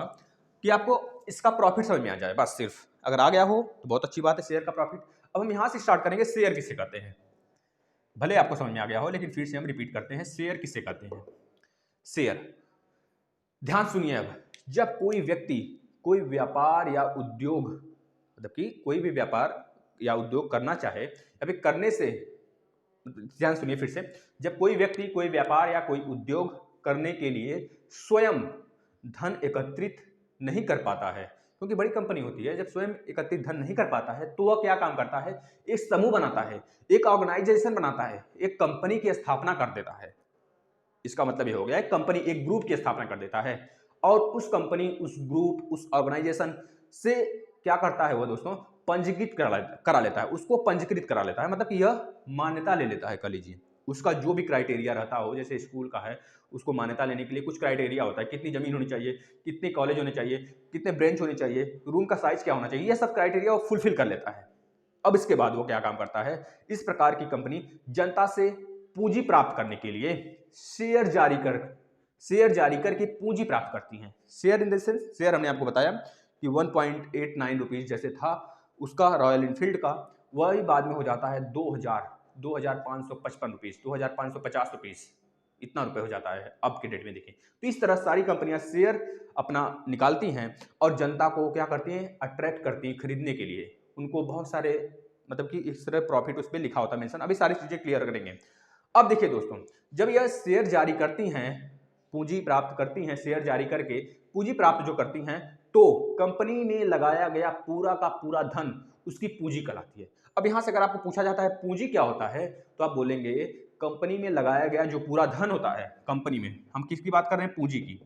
कि आपको इसका प्रॉफिट समझ में आ जाए, बस सिर्फ अगर आ गया हो तो बहुत अच्छी बात है, शेयर का प्रॉफिट। अब हम यहाँ से स्टार्ट करेंगे, शेयर किसे कहते हैं, भले आपको समझ में आ गया हो लेकिन फिर से हम रिपीट करते हैं, शेयर किसे कहते हैं। शेयर, ध्यान सुनिए, अब जब कोई व्यक्ति कोई व्यापार या उद्योग, मतलब कि कोई भी व्यापार या उद्योग करना चाहे या फिर करने से, ध्यान सुनिए फिर से, जब कोई व्यक्ति कोई व्यापार या कोई उद्योग करने के लिए स्वयं धन एकत्रित नहीं कर पाता है, क्योंकि बड़ी कंपनी होती है, जब स्वयं एकत्रित धन नहीं कर पाता है तो वह क्या काम करता है, एक समूह बनाता है, एक ऑर्गेनाइजेशन बनाता है, एक कंपनी की स्थापना कर देता है। इसका मतलब ये हो गया, एक कंपनी एक ग्रुप की स्थापना कर देता है, और उस कंपनी, उस ग्रुप, उस ऑर्गेनाइजेशन से क्या करता है वो दोस्तों, पंजीकृत करा लेता है, उसको पंजीकृत करा लेता है, मतलब कि यह मान्यता ले लेता है, कह लीजिए उसका जो भी क्राइटेरिया रहता हो, जैसे स्कूल का है, उसको मान्यता लेने के लिए कुछ क्राइटेरिया होता है, कितनी ज़मीन होनी चाहिए, कितने कॉलेज होने चाहिए, कितने ब्रांच होने चाहिए, रूम का साइज़ क्या होना चाहिए, ये सब क्राइटेरिया वो फुलफिल कर लेता है। अब इसके बाद वो क्या काम करता है, इस प्रकार की कंपनी जनता से पूंजी प्राप्त करने के लिए शेयर जारी करके पूंजी प्राप्त करती हैं। Share in the sense, share हमने आपको बताया कि 1.89 रुपीज जैसे था उसका रॉयल इनफील्ड का, वही बाद में हो जाता है 2555 रुपीज, 2550 रुपीज, इतना रुपए हो जाता है अब के डेट में। देखें तो इस तरह सारी कंपनियां शेयर अपना निकालती हैं और जनता को क्या करती हैं, अट्रैक्ट करती हैं खरीदने के लिए। उनको बहुत सारे मतलब कि इस तरह प्रॉफिट उस पर लिखा होता है मेंशन। अभी सारी चीजें क्लियर करेंगे। अब देखिए दोस्तों, जब यह शेयर जारी करती हैं, पूंजी प्राप्त करती हैं, शेयर जारी करके पूंजी प्राप्त जो करती हैं, तो कंपनी में लगाया गया पूरा का पूरा धन उसकी पूंजी कहलाती है। अब यहां से अगर आपको पूछा जाता है पूंजी क्या होता है, तो आप बोलेंगे कंपनी में लगाया गया जो पूरा धन होता है कंपनी में। हम किसकी बात कर रहे हैं, पूंजी की।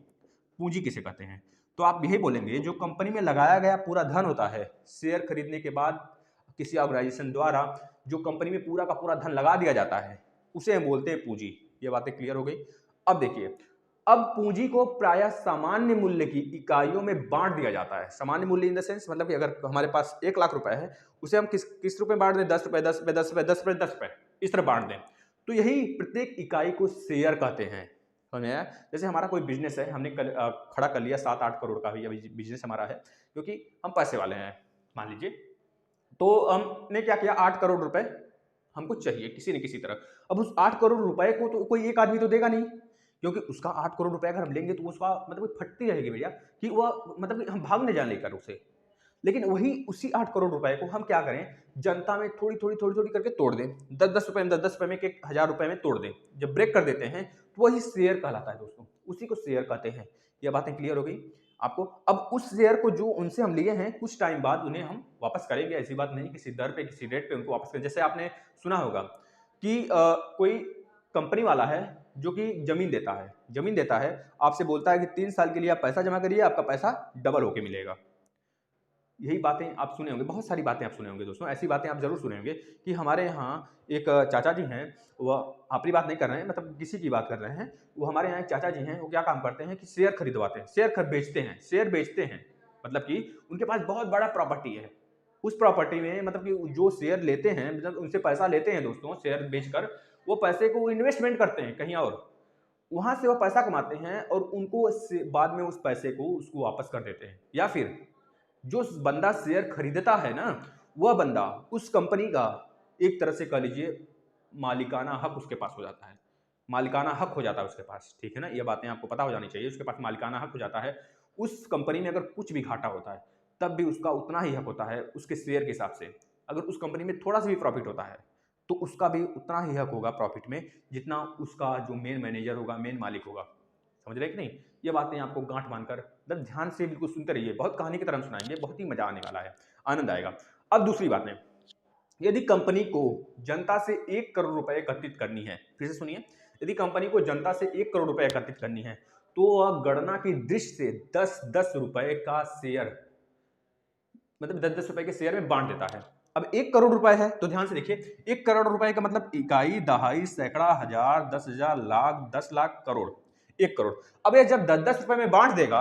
पूंजी किसे कहते हैं, तो आप यही बोलेंगे जो कंपनी में लगाया गया पूरा धन होता है, शेयर खरीदने के बाद किसी ऑर्गेनाइजेशन द्वारा जो कंपनी में पूरा का पूरा धन लगा दिया जाता है, उसे हम बोलते हैं पूंजी। ये बातें क्लियर हो गई। अब देखिए, अब पूंजी को प्रायः सामान्य मूल्य की इकाइयों में बांट दिया जाता है। सामान्य मूल्य इन द सेंस मतलब कि अगर हमारे पास 1 लाख रुपए है, उसे हम किस रुपए बांट दें, 10 रुपए, 10 रुपए, 10 रुपए, 10 रुपए, 10 रुपए, इस तरह बांट दें। तो यही प्रत्येक इकाई को शेयर कहते हैं। समझ में आया? जैसे हमारा कोई बिजनेस है, हमने खड़ा कर लिया 7-8 करोड़ का भी बिजनेस हमारा है, क्योंकि हम पैसे वाले हैं मान लीजिए। तो हमने क्या किया, 8 करोड़ रुपए हमको चाहिए किसी न किसी तरह। अब उस 8 करोड़ रुपए को तो कोई एक आदमी तो देगा नहीं, क्योंकि उसका 8 करोड़ रुपए अगर हम लेंगे तो उसका मतलब फटती रहेगी भैया, कि वह मतलब कि हम भाग न जाए लेकर उसे। लेकिन वही उसी 8 करोड़ रुपए को हम क्या करें, जनता में थोड़ी करके तोड़ दें, 10-10 रुपए में, 10-10 रुपए में, 1,000 रुपए में तोड़ दें। जब ब्रेक कर देते हैं तो वही शेयर कहलाता है दोस्तों, उसी को शेयर कहते हैं। ये बातें क्लियर हो गई आपको। अब उस शेयर को जो उनसे हम लिए हैं, कुछ टाइम बाद उन्हें हम वापस करेंगे, ऐसी बात नहीं, किसी दर पे किसी रेट पे उनको वापस करें। जैसे आपने सुना होगा कि कोई कंपनी वाला है जो कि जमीन देता है, आपसे बोलता है कि 3 साल के लिए आप पैसा जमा करिए, आपका पैसा डबल होके मिलेगा। यही बातें आप सुने होंगे, बहुत सारी बातें आप सुने होंगे दोस्तों, ऐसी बातें आप जरूर सुने होंगे कि हमारे यहाँ एक चाचा जी हैं, वह अपनी बात नहीं कर रहे हैं, मतलब किसी की बात कर रहे हैं। वो हमारे यहाँ एक चाचा जी हैं, वो क्या काम करते हैं कि शेयर खरीदवाते हैं, शेयर बेचते हैं। मतलब कि उनके पास बहुत बड़ा प्रॉपर्टी है। उस प्रॉपर्टी में मतलब कि जो शेयर लेते हैं, मतलब उनसे पैसा लेते हैं दोस्तों, शेयर बेचकर वो पैसे को इन्वेस्टमेंट करते हैं कहीं और, वहां से वो पैसा कमाते हैं और उनको बाद में उस पैसे को उसको वापस कर देते हैं। या फिर जो बंदा शेयर खरीदता है ना, वह बंदा उस कंपनी का एक तरह से कह लीजिए मालिकाना हक उसके पास हो जाता है, मालिकाना हक हो जाता है उसके पास। ठीक है ना, ये बातें आपको पता हो जानी चाहिए। उसके पास मालिकाना हक हो जाता है। उस कंपनी में अगर कुछ भी घाटा होता है तब भी उसका उतना ही हक होता है उसके शेयर के हिसाब से। अगर उस कंपनी में थोड़ा सा भी प्रॉफिट होता है तो उसका भी उतना ही हक होगा प्रॉफिट में, जितना उसका जो मेन मैनेजर होगा, मेन मालिक होगा। समझ रहे कि नहीं? ये बातें आपको गांठ बांधकर एकदम ध्यान से बिल्कुल सुनते रहिए, बहुत कहानी की तरह सुनाएंगे, बहुत ही मजा आने वाला है, आनंद आएगा। अब दूसरी बात है, यदि कंपनी को जनता से 1 करोड़ रुपए एकत्रित करनी है, फिर से सुनिए, यदि कंपनी को जनता से 1 करोड़ रुपए एकत्रित करनी है तो वह गणना की दृष्टि से 10-10 रुपए का शेयर, मतलब 10-10 रुपए के शेयर में बांट देता है। अब 1 करोड़ रुपए है तो ध्यान से देखिए, 1 करोड़ रुपए का मतलब इकाई, दहाई, सैकड़ा, हजार, 10,000, लाख, 10 लाख, करोड़, 1 करोड़। अब ये जब 10-10 रुपए में बांट देगा,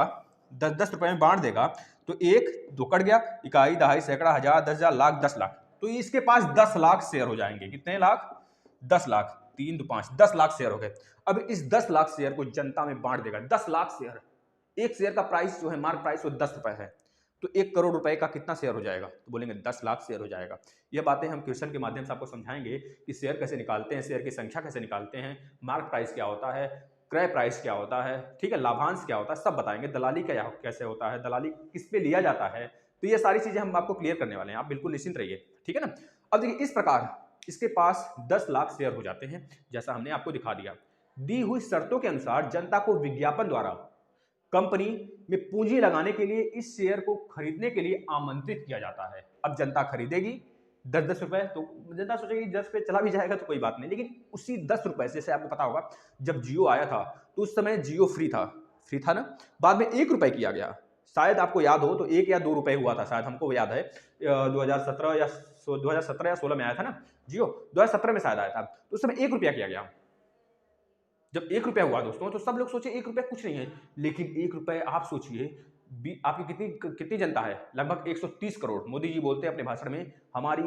10-10 रुपए में बांट देगा, तो एक दो कट गया, इकाई, दहाई, सैकड़ा, हजार, 10,000, लाख, 10 लाख, तो इसके पास 10 लाख शेयर हो जाएंगे। कितने लाख? 10 लाख, 3 2 5, 10 लाख शेयर हो गए। अब इस 10 लाख शेयर को जनता में बांट देगा। 10 लाख शेयर, एक शेयर का प्राइस जो है, मार्क प्राइस, वो 10 रुपए है, तो 1 करोड़ रुपए का कितना शेयर हो जाएगा? तो बोलेंगे 10 लाख शेयर हो जाएगा। ये बातें हम क्वेश्चन के माध्यम से आपको समझाएंगे कि शेयर कैसे निकालते हैं, शेयर की संख्या कैसे निकालते हैं, मार्क प्राइस क्या होता है, क्रय प्राइस क्या होता है, ठीक है, लाभांश क्या होता है, सब बताएंगे। दलाली क्या कैसे होता है, दलाली किस पे लिया जाता है, तो ये सारी चीजें हम आपको क्लियर करने वाले हैं, आप बिल्कुल निश्चिंत रहिए। ठीक है ना? अब देखिए, इस प्रकार इसके पास 10 लाख शेयर हो जाते हैं, जैसा हमने आपको दिखा दिया। दी हुई शर्तों के अनुसार जनता को विज्ञापन द्वारा कंपनी में पूंजी लगाने के लिए इस शेयर को खरीदने के लिए आमंत्रित किया जाता है। अब जनता खरीदेगी 10-10 रुपए, तो जनता सोचेगी 10 रुपए चला भी जाएगा तो कोई बात नहीं, लेकिन उसी 10 रुपए से, जैसे आपको पता होगा जब जियो आया था तो उस समय जियो फ्री था ना, बाद में 1 रुपए किया गया, शायद आपको याद हो तो 1 या 2 रुपए हुआ था, शायद हमको याद है 2017 या 2017 या 16 में आया था ना जियो, 2017 में शायद आया था, तो उस समय 1 रुपया किया गया। जब 1 रुपया हुआ दोस्तों तो सब लोग सोचे 1 रुपया कुछ नहीं है, लेकिन 1 रुपये आप सोचिए आपकी कितनी जनता है, लगभग 130 करोड़। मोदी जी बोलते हैं अपने भाषण में, हमारी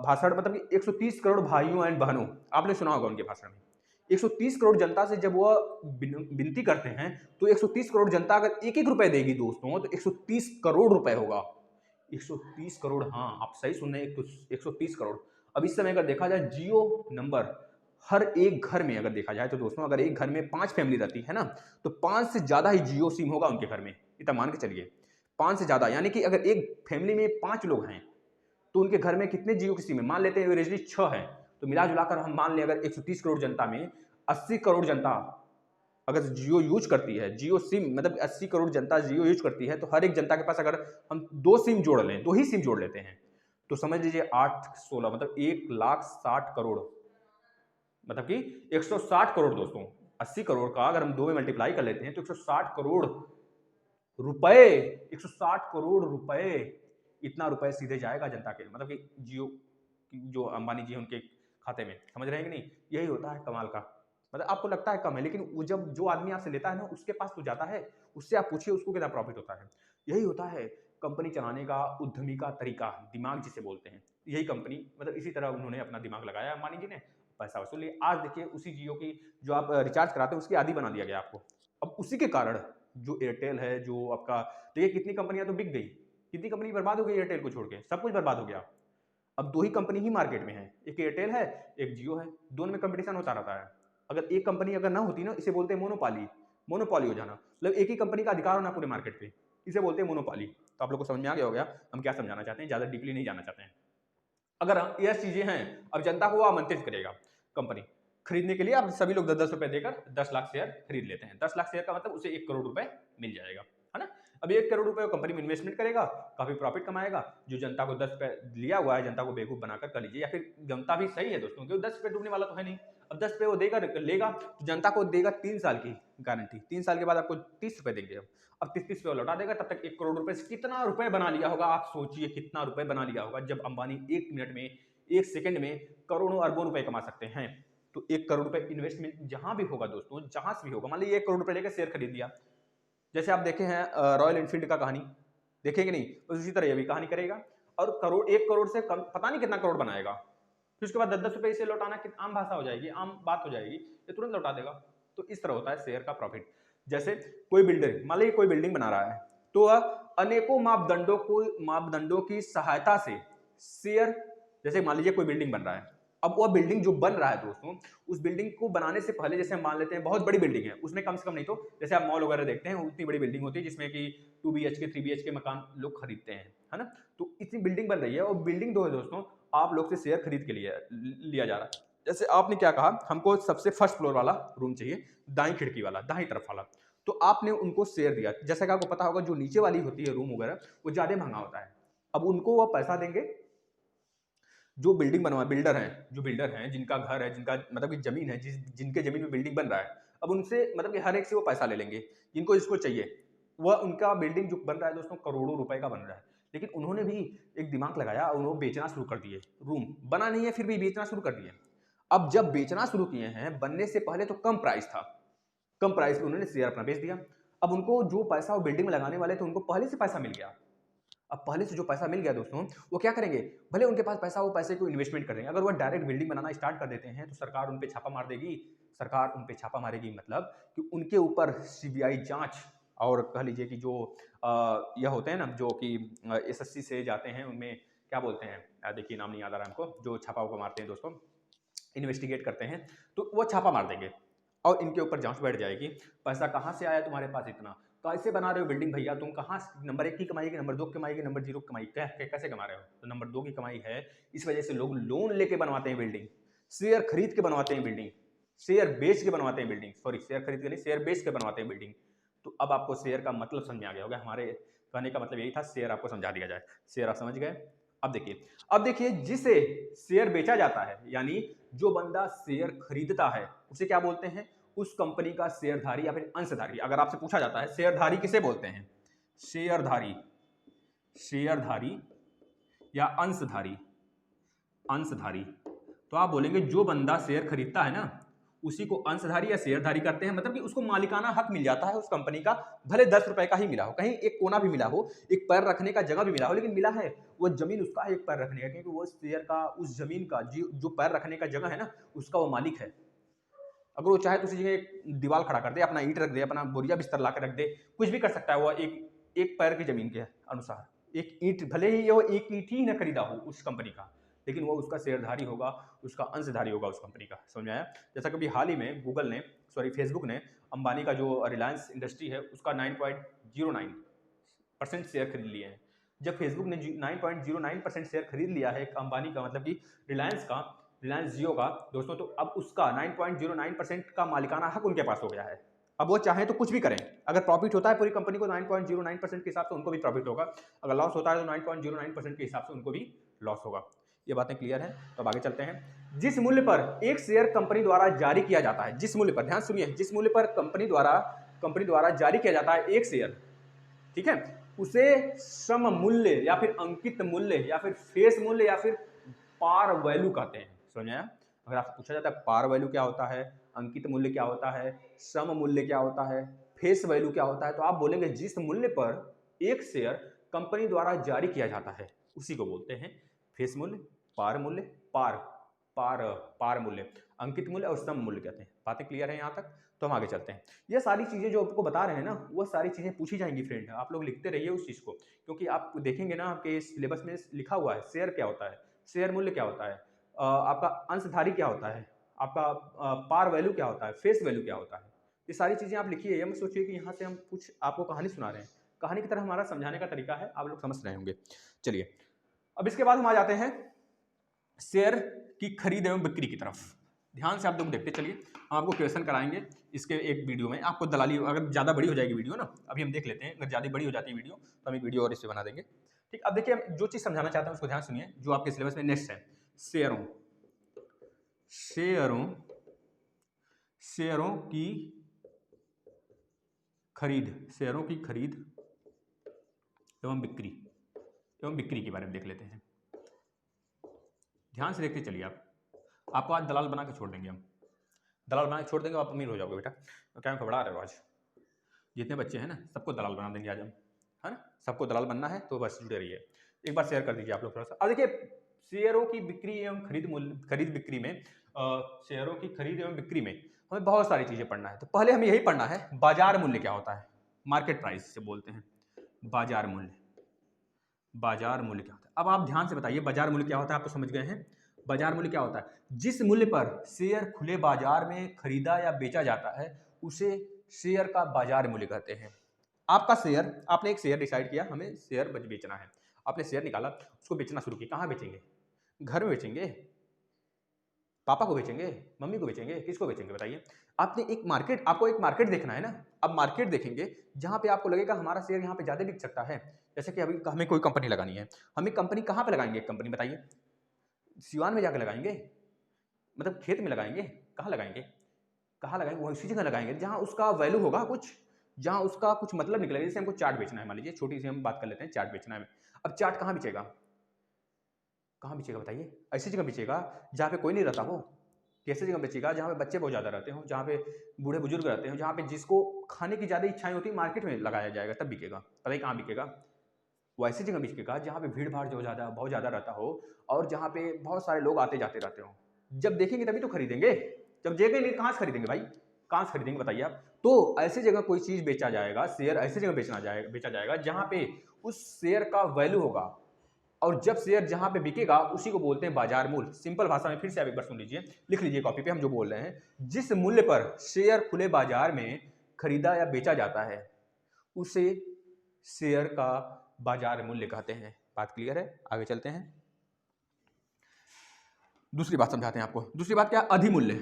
भाषण मतलब कि 130 करोड़ भाइयों एंड बहनों, आपने सुना होगा उनके भाषण में। 130 करोड़ जनता से जब वह विनती करते हैं तो 130 करोड़ जनता अगर एक एक रुपए देगी दोस्तों तो 130 करोड़ रुपए होगा। 130 करोड़, हाँ आप सही सुन रहे हैं, 130 करोड़। अब इस समय अगर देखा जाए जियो नंबर हर एक घर में अगर देखा जाए तो दोस्तों अगर एक घर में 5 फैमिली रहती है ना तो 5 से ज्यादा ही जियो सिम होगा उनके घर में, इतना मान के चलिए 5 से ज्यादा, यानी कि अगर एक फैमिली में 5 लोग हैं तो उनके घर में कितने जियो की सिम है, मान लेते हैं एवरेजली 6 है, तो मिला जुलाकर हम मान लें अगर 130 करोड़ जनता में 80 करोड़ जनता अगर जियो यूज करती है, जियो सिम मतलब 80 करोड़ जनता जियो यूज करती है, तो हर एक जनता के पास अगर हम 2 सिम जोड़ लें, 2 ही सिम जोड़ लेते हैं, तो समझ लीजिए 8 16 मतलब 1,60,000 करोड़, मतलब कि 160 करोड़ दोस्तों। 80 करोड़ का अगर हम 2 में मल्टीप्लाई कर लेते हैं तो 160 करोड़ रुपए, 160 करोड़ रुपए, इतना रुपए सीधे जाएगा जनता के, मतलब कि जियो जो अंबानी जी हैं उनके खाते में, समझ रहे हैं कि नहीं। यही होता है कमाल का, मतलब आपको लगता है कम है, लेकिन वो जब जो आदमी आपसे लेता है ना उसके पास तो जाता है, उससे आप पूछिए उसको कितना प्रॉफिट होता है। यही होता है कंपनी चलाने का उद्यमी का तरीका, दिमाग जिसे बोलते हैं। यही कंपनी मतलब इसी तरह उन्होंने अपना दिमाग लगाया अंबानी जी ने, पैसा वसूल लिया। आज देखिए उसी जियो की जो आप रिचार्ज कराते हैं उसकी आदि बना दिया गया आपको। अब उसी के कारण जो एयरटेल है, जो आपका देखिए कितनी कंपनियां तो बिक गई, कितनी कंपनी बर्बाद हो गई एयरटेल को छोड़ के, सब कुछ बर्बाद हो गया। अब 2 ही कंपनी ही मार्केट में है, एक एयरटेल है एक जियो है, दोनों में कंपटीशन होता रहता है। अगर एक कंपनी अगर ना होती ना, इसे बोलते हैं मोनोपाली, मोनोपॉली हो जाना, मतलब एक ही कंपनी का अधिकार होना पूरे मार्केट पे, इसे बोलते हैं मोनोपॉली। तो आप लोग को समझ में आ गया होगा हम क्या समझाना चाहते हैं, ज्यादा डीपली नहीं जाना चाहते हैं। अगर ये चीजें हैं, अब जनता को वो आमंत्रित करेगा कंपनी खरीदने के लिए, आप सभी लोग 10-10 रुपए देकर 10 लाख शेयर खरीद लेते हैं। 10 लाख शेयर का मतलब उसे 1 करोड़ रुपए मिल जाएगा, है ना। अब 1 करोड़ रुपए कंपनी में इन्वेस्टमेंट करेगा, काफी प्रॉफिट कमाएगा। जो जनता को 10 रुपए लिया हुआ है, जनता को बेवकूफ बनाकर कर लीजिए, या फिर जनता भी सही है दोस्तों, क्योंकि 10 रुपए डूबने वाला तो है नहीं। अब 10 रुपए वो देगा लेगा तो जनता को देगा 3 साल की गारंटी, 3 साल के बाद आपको 30 रुपए देंगे। अब 30 रुपए लौटा देगा, तब तक 1 करोड़ रुपए से कितना रुपए बना लिया होगा, आप सोचिए कितना रुपए बना लिया होगा। जब अंबानी 1 मिनट में 1 सेकंड में करोड़ों अरबों रुपए कमा सकते हैं, तो 1 करोड़ रुपए इन्वेस्टमेंट जहां भी होगा दोस्तों, जहां से भी होगा, मान लीजिए 1 करोड़ रुपए लेकर शेयर खरीद लिया, जैसे आप देखे हैं रॉयल एनफील्ड का कहानी देखेंगे नहीं, तो उसी तरह ये भी कहानी करेगा और करोड़ 1 करोड़ से कम पता नहीं कितना करोड़ बनाएगा, फिर उसके बाद 10-10 रुपए इसे लौटाना कि आम भाषा हो जाएगी, आम बात हो जाएगी, ये तुरंत लौटा देगा। तो इस तरह होता है शेयर का प्रॉफिट। जैसे कोई बिल्डर, मान लीजिए कोई बिल्डिंग बना रहा है, तो अनेकों मापदंडों की सहायता से शेयर, जैसे मान लीजिए कोई बिल्डिंग बन रहा है, अब वह बिल्डिंग जो बन रहा है दोस्तों, उस बिल्डिंग को बनाने से पहले जैसे हम मान लेते हैं बहुत बड़ी बिल्डिंग है, उसमें कम से कम नहीं तो जैसे आप मॉल वगैरह देखते हैं उतनी बड़ी बिल्डिंग होती है जिसमें कि 2 BHK 3 BHK मकान लोग खरीदते हैं, है ना। तो इतनी बिल्डिंग बन रही है और बिल्डिंग दो है दोस्तों, आप लोग से शेयर खरीद के लिया जा रहा है। जैसे आपने क्या कहा, हमको सबसे फर्स्ट फ्लोर वाला रूम चाहिए, दाई खिड़की वाला, दाई तरफ वाला, तो आपने उनको शेयर दिया। जैसा कि आपको पता होगा जो नीचे वाली होती है रूम वगैरह वो ज्यादा महंगा होता है। अब उनको वो पैसा देंगे, जो बिल्डिंग बनवा जो बिल्डर हैं जिनका घर है, जिनका मतलब कि जमीन है, जिनके जमीन में बिल्डिंग बन रहा है, अब उनसे मतलब कि हर एक से वो पैसा ले लेंगे जिनको इसको चाहिए। वह उनका बिल्डिंग जो बन रहा है दोस्तों करोड़ों रुपए का बन रहा है, लेकिन उन्होंने भी एक दिमाग लगाया और उन्होंने बेचना शुरू कर दिए। रूम बना नहीं है फिर भी बेचना शुरू कर दिए। अब जब बेचना शुरू किए हैं, बनने से पहले तो कम प्राइस था, कम प्राइस पे उन्होंने शेयर अपना बेच दिया। अब उनको जो पैसा वो बिल्डिंग में लगाने वाले थे उनको पहले से पैसा मिल गया। अब पहले से जो पैसा मिल गया दोस्तों, वो क्या करेंगे, भले उनके पास पैसा, वो पैसे को इन्वेस्टमेंट कर देंगे। अगर वो डायरेक्ट बिल्डिंग बनाना स्टार्ट कर देते हैं तो सरकार उन पे छापा मार देगी। सरकार उन पे छापा मारेगी मतलब कि उनके ऊपर सीबीआई जांच, और कह लीजिए कि जो यह होते हैं ना जो कि एसएससी से जाते हैं, उनमें क्या बोलते हैं, देखिए नाम नहीं याद आ रहा हमको, जो छापा को मारते हैं दोस्तों, इन्वेस्टिगेट करते हैं, तो वो छापा मार देंगे और इनके ऊपर जांच बैठ जाएगी। पैसा कहाँ से आया तुम्हारे पास इतना, कैसे बना रहे हो बिल्डिंग भैया, तुम कहाँ नंबर 1 की कमाई की, नंबर 2 की कमाई की, नंबर 0 की कमाई कैसे कमा रहे हो, तो नंबर 2 की कमाई है। इस वजह से लोग लोन लेके बनवाते हैं बिल्डिंग, शेयर खरीद के बनवाते हैं बिल्डिंग, शेयर बेच के बनवाते हैं बिल्डिंग, सॉरी शेयर खरीद के नहीं, शेयर बेच के बनवाते हैं बिल्डिंग। तो अब आपको शेयर का मतलब समझ में आ गया होगा, हमारे कहने का मतलब यही था, शेयर आपको समझा दिया जाए। शेयर आप समझ गए। अब देखिए जिसे शेयर बेचा जाता है, यानी जो बंदा शेयर खरीदता है उसे क्या बोलते हैं, उस कंपनी का शेयरधारी या फिर अंशधारी। अगर आपसे पूछा जाता है शेयरधारी किसे बोलते हैं, शेयरधारी, शेयरधारी या अंशधारी, अंशधारी। तो आप बोलेंगे जो बंदा शेयर खरीदता है ना उसी को अंशधारी या शेयरधारी करते हैं, मतलब कि उसको मालिकाना हक मिल जाता है उस कंपनी का, भले 10 रुपए का ही मिला हो, कहीं एक कोना भी मिला हो, एक पैर रखने का जगह भी मिला हो, लेकिन मिला है वो जमीन उसका है एक पैर रखने का, क्योंकि वो शेयर का उस जमीन का जो पैर रखने का जगह है ना उसका वो मालिक है। अगर वो चाहे तो उसी जगह एक दीवार खड़ा कर दे, अपना ईंट रख दे, अपना बोरिया बिस्तर ला रख दे, कुछ भी कर सकता है वो एक पैर की जमीन के अनुसार। एक ईंट, भले ही वो एक ईंट ही न खरीदा हो उस कंपनी का, लेकिन वो उसका शेयरधारी होगा, उसका अंशधारी होगा उस कंपनी का। समझ में आया? जैसा कभी हाल ही में गूगल ने, सॉरी फेसबुक ने अंबानी का जो रिलायंस इंडस्ट्री है उसका 9.09% शेयर खरीद लिए हैं। जब फेसबुक ने 9.09% शेयर खरीद लिया है अंबानी का, मतलब कि रिलायंस जियो का दोस्तों, तो अब उसका 9.09% का मालिकाना हक उनके पास हो गया है। अब वो चाहे तो कुछ भी करें, अगर प्रॉफिट होता है पूरी कंपनी को 9.09% के हिसाब से उनको भी प्रॉफिट होगा, अगर लॉस होता है तो 9.09% के हिसाब से उनको भी लॉस होगा। ये बातें क्लियर हैं? तो अब आगे चलते हैं। जिस मूल्य पर एक शेयर कंपनी द्वारा जारी किया जाता है, जिस मूल्य पर, ध्यान सुनिए, जिस मूल्य पर कंपनी द्वारा जारी किया जाता है एक शेयर, ठीक है, उसे सम मूल्य या फिर अंकित मूल्य या फिर फेस मूल्य या फिर पार वैल्यू कहते हैं। समझ आया? अगर आपसे पूछा जाता है पार वैल्यू क्या होता है, अंकित मूल्य क्या होता है, सम मूल्य क्या होता है, फेस वैल्यू क्या होता है, तो आप बोलेंगे जिस मूल्य पर एक शेयर कंपनी द्वारा जारी किया जाता है उसी को बोलते हैं फेस मूल्य, पार मूल्य, पार मूल्य, अंकित मूल्य और सम मूल्य कहते हैं। बातें क्लियर है यहाँ तक? तो हम आगे चलते हैं। ये सारी चीजें जो आपको बता रहे हैं ना, वो सारी चीजें पूछी जाएंगी फ्रेंड, आप लोग लिखते रहिए उस चीज को, क्योंकि आप देखेंगे ना आपके सिलेबस में लिखा हुआ है शेयर क्या होता है, शेयर मूल्य क्या होता है, आपका अंशधारी क्या होता है, आपका पार वैल्यू क्या होता है, फेस वैल्यू क्या होता है। ये सारी चीजें आप लिखिए, ये मत सोचिए कि यहाँ से हम कुछ आपको कहानी सुना रहे हैं, कहानी की तरह हमारा समझाने का तरीका है, आप लोग समझ रहे होंगे। चलिए अब इसके बाद हम आ जाते हैं शेयर की खरीद एवं बिक्री की तरफ। ध्यान से आप लोग देखते चलिए, हम आपको क्वेश्चन कराएंगे इसके एक वीडियो में, आपको दलाली, अगर ज़्यादा बड़ी हो जाएगी वीडियो ना, अभी हम देख लेते हैं, अगर ज़्यादा बड़ी हो जाती है वीडियो तो हम एक वीडियो और इससे बना देंगे। ठीक, अब देखिए हम जो चीज़ समझाना चाहते हैं उसको ध्यान सुनिए, जो आपके सिलेबस में नेक्स्ट है, शेयरों की खरीद एवं बिक्री के बारे में देख लेते हैं। ध्यान से देखते चलिए, आपको आज दलाल बना के छोड़ देंगे, हम दलाल बना के छोड़ देंगे, आप अमीर हो जाओगे बेटा। तो क्या घबरा रहे हो? आज जितने बच्चे हैं ना सबको दलाल बना देंगे आज हम, है ना? सबको दलाल बनना है तो बस जुड़े रहिए, एक बार शेयर कर दीजिए आप लोग थोड़ा सा। अब देखिए शेयरों की बिक्री एवं खरीद बिक्री में, शेयरों की खरीद एवं बिक्री में हमें बहुत सारी चीजें पढ़ना है। तो पहले हमें यही पढ़ना है बाजार मूल्य क्या होता है, मार्केट प्राइस से बोलते हैं, बाजार मूल्य क्या होता है। अब आप ध्यान से बताइए बाजार मूल्य क्या होता है, आप तो समझ गए हैं। बाजार मूल्य क्या होता है? जिस मूल्य पर शेयर खुले बाजार में खरीदा या बेचा जाता है उसे शेयर का बाजार मूल्य कहते हैं। आपका शेयर, आपने एक शेयर डिसाइड किया, हमें शेयर बेचना है, आपने शेयर निकाला, उसको बेचना शुरू किया, कहाँ बेचेंगे? घर में बेचेंगे, पापा को बेचेंगे, मम्मी को बेचेंगे, किसको बेचेंगे बताइए? आपको एक मार्केट देखना है ना। अब मार्केट देखेंगे जहां पे आपको लगेगा हमारा शेयर यहाँ पे ज्यादा बिक सकता है। जैसे कि अभी हमें कोई कंपनी लगानी है, हमें कंपनी कहाँ पे लगाएंगे? कंपनी बताइए, सिवान में जाकर लगाएंगे, मतलब खेत में लगाएंगे, कहाँ लगाएंगे? वो उसी जगह लगाएंगे जहाँ उसका वैल्यू होगा, जहाँ उसका कुछ मतलब निकलेगा। जैसे हमको चाट बेचना है, मान लीजिए छोटी सी हम बात कर लेते हैं, चाट बेचना है। अब चाट कहाँ बिचेगा? बताइए? ऐसी जगह बिचेगा जहाँ पे कोई नहीं रहता हो। कैसे जगह बेचेगा? जहाँ पे बच्चे बहुत ज़्यादा रहते हो, जहाँ पे बूढ़े बुजुर्ग रहते हो, जहाँ पे जिसको खाने की ज़्यादा इच्छाएं होती है, मार्केट में लगाया जाएगा तब बिकेगा। पता ही कहाँ बिकेगा? वो ऐसी जगह बिकेगा जहाँ पे भीड़ भाड़ जो बहुत ज़्यादा रहता हो और जहाँ पे बहुत सारे लोग आते जाते रहते हो। जब देखेंगे तभी तो खरीदेंगे, जब देखेंगे नहीं कहाँ से खरीदेंगे भाई? कहाँ से खरीदेंगे बताइए आप? तो ऐसी जगह कोई चीज़ बेचा जाएगा, शेयर ऐसी जगह बेचा जाएगा जहाँ पे उस शेयर का वैल्यू होगा, और जब शेयर जहां पे बिकेगा उसी को बोलते हैं बाजार मूल्य। सिंपल भाषा में फिर से आप एक बार सुन लीजिए, लिख लीजिए कॉपी पे हम जो बोल रहे हैं। जिस मूल्य पर शेयर खुले बाजार में खरीदा या बेचा जाता है उसे शेयर का बाजार मूल्य कहते हैं। बात क्लियर है? आगे चलते हैं, दूसरी बात समझाते हैं आपको। दूसरी बात क्या? अधिमूल्य।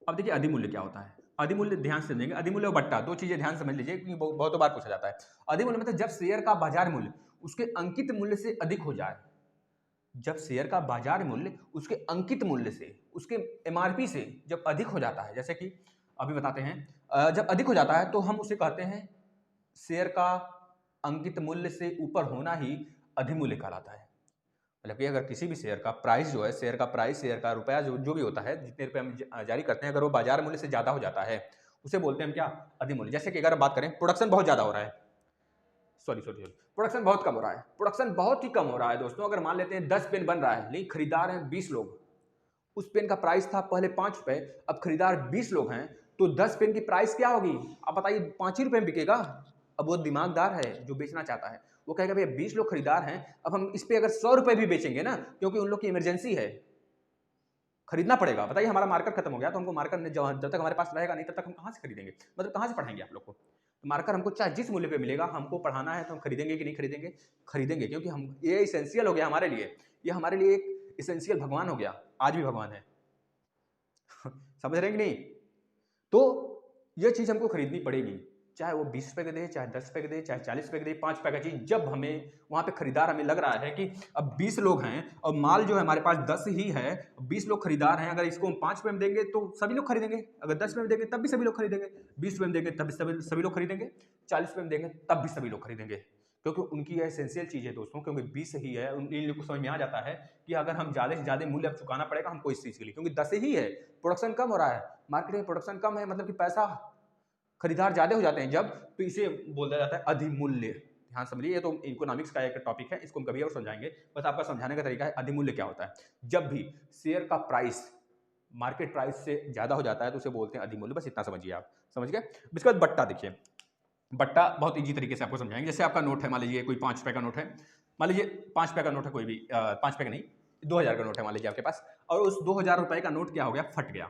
अब देखिए अधिमूल्य क्या होता है। अधिमूल्य ध्यान से समझेंगे, अधिमूल्य और बट्टा दो चीजें ध्यान समझ लीजिए क्योंकि बहुत बार पूछा जाता है। अधिमूल्य मतलब जब शेयर का बाजार मूल्य उसके अंकित मूल्य से अधिक हो जाए, जब शेयर का बाजार मूल्य उसके अंकित मूल्य से, उसके एमआरपी से जब अधिक हो जाता है, जैसे कि अभी बताते हैं, जब अधिक हो जाता है तो हम उसे कहते हैं शेयर का अंकित मूल्य से ऊपर होना ही अधिमूल्य कहलाता है। मतलब कि अगर किसी भी शेयर का प्राइस जो है, शेयर का प्राइस, शेयर का रुपया जो भी होता है, जितने रुपये हम जारी करते हैं, अगर वो बाजार मूल्य से ज़्यादा हो जाता है, उसे बोलते हैं हम क्या, अधिमूल्य। जैसे कि अगर हम बात करें, प्रोडक्शन बहुत ज़्यादा हो रहा है, सॉरी, प्रोडक्शन बहुत कम हो रहा है, प्रोडक्शन बहुत ही कम हो रहा है दोस्तों। अगर मान लेते हैं 10 पेन बन रहा है, लेकिन खरीदार हैं 20 लोग, उस पेन का प्राइस था पहले 5 रुपए, अब खरीदार 20 लोग हैं, तो 10 पेन की प्राइस क्या होगी, आप बताइए, 5 ही रुपए में बिकेगा। अब वो दिमागदार है जो बेचना चाहता है, वो कहेगा भैया 20 लोग खरीदार हैं, अब हम इस पे अगर 100 रुपए भी बेचेंगे ना, क्योंकि उन लोग की इमरजेंसी है, खरीदना पड़ेगा। बताइए, हमारा मार्कर खत्म हो गया, तो हमको मार्कर जब तक हमारे पास रहेगा नहीं, तब तक हम कहाँ से खरीदेंगे, मतलब कहाँ से पढ़ाएंगे आप लोग को। तो मार्कर हमको चाहे जिस मूल्य पे मिलेगा, हमको पढ़ाना है तो हम खरीदेंगे कि नहीं खरीदेंगे, खरीदेंगे, क्योंकि हम, ये इसेंशियल हो गया हमारे लिए, ये हमारे लिए एक इसेंशियल भगवान हो गया, आज भी भगवान है। समझ रहे हैं कि नहीं। तो ये चीज हमको खरीदनी पड़ेगी, चाहे वो 20 रुपए के दे, चाहे 10 रुपए के दे, चाहे 40 रुपए के दे, 5 रुपए का चीज। जब हमें वहां पे खरीदार, हमें लग रहा है कि अब 20 लोग हैं और माल जो है हमारे पास 10 ही है, 20 लोग खरीदार हैं, अगर इसको हम 5 रुपए में देंगे तो सभी लोग खरीदेंगे, अगर 10 रुपए में देंगे तब भी सभी लोग खरीदेंगे, 20 रुपए में देंगे तब भी सभी लोग खरीदेंगे, 40 रुपए में देंगे तब भी सभी लोग खरीदेंगे, क्योंकि उनकी यह एसेंशियल चीज है दोस्तों। क्योंकि 20 ही है, इन लोगों को समझ में आ जाता है कि अगर हम ज्यादा से ज्यादा मूल्य अब चुकाना पड़ेगा हमको इस चीज के लिए, क्योंकि 10 ही है, प्रोडक्शन कम हो रहा है, मार्केट में प्रोडक्शन कम है, मतलब कि पैसा, खरीदार ज्यादा हो जाते हैं जब, तो इसे बोला जाता है अधिमूल्य। ध्यान समझिए, ये तो इकोनॉमिक्स का एक टॉपिक है, इसको हम कभी और समझाएंगे, बस आपका समझाने का तरीका है अधिमूल्य क्या होता है। जब भी शेयर का प्राइस मार्केट प्राइस से ज्यादा हो जाता है तो उसे बोलते हैं अधिमूल्य, बस इतना समझिए, आप समझ गए। इसके बाद बट्टा देखिए, बट्टा बहुत ईजी तरीके से आपको समझाएंगे। जैसे आपका नोट है, मान लीजिए कोई 5 रुपए का नोट है, मान लीजिए 5 रुपए का नोट है, कोई भी 5 रुपए का नहीं, 2000 का नोट है मान लीजिए आपके पास, और उस 2000 रुपए का नोट क्या हो गया, फट गया।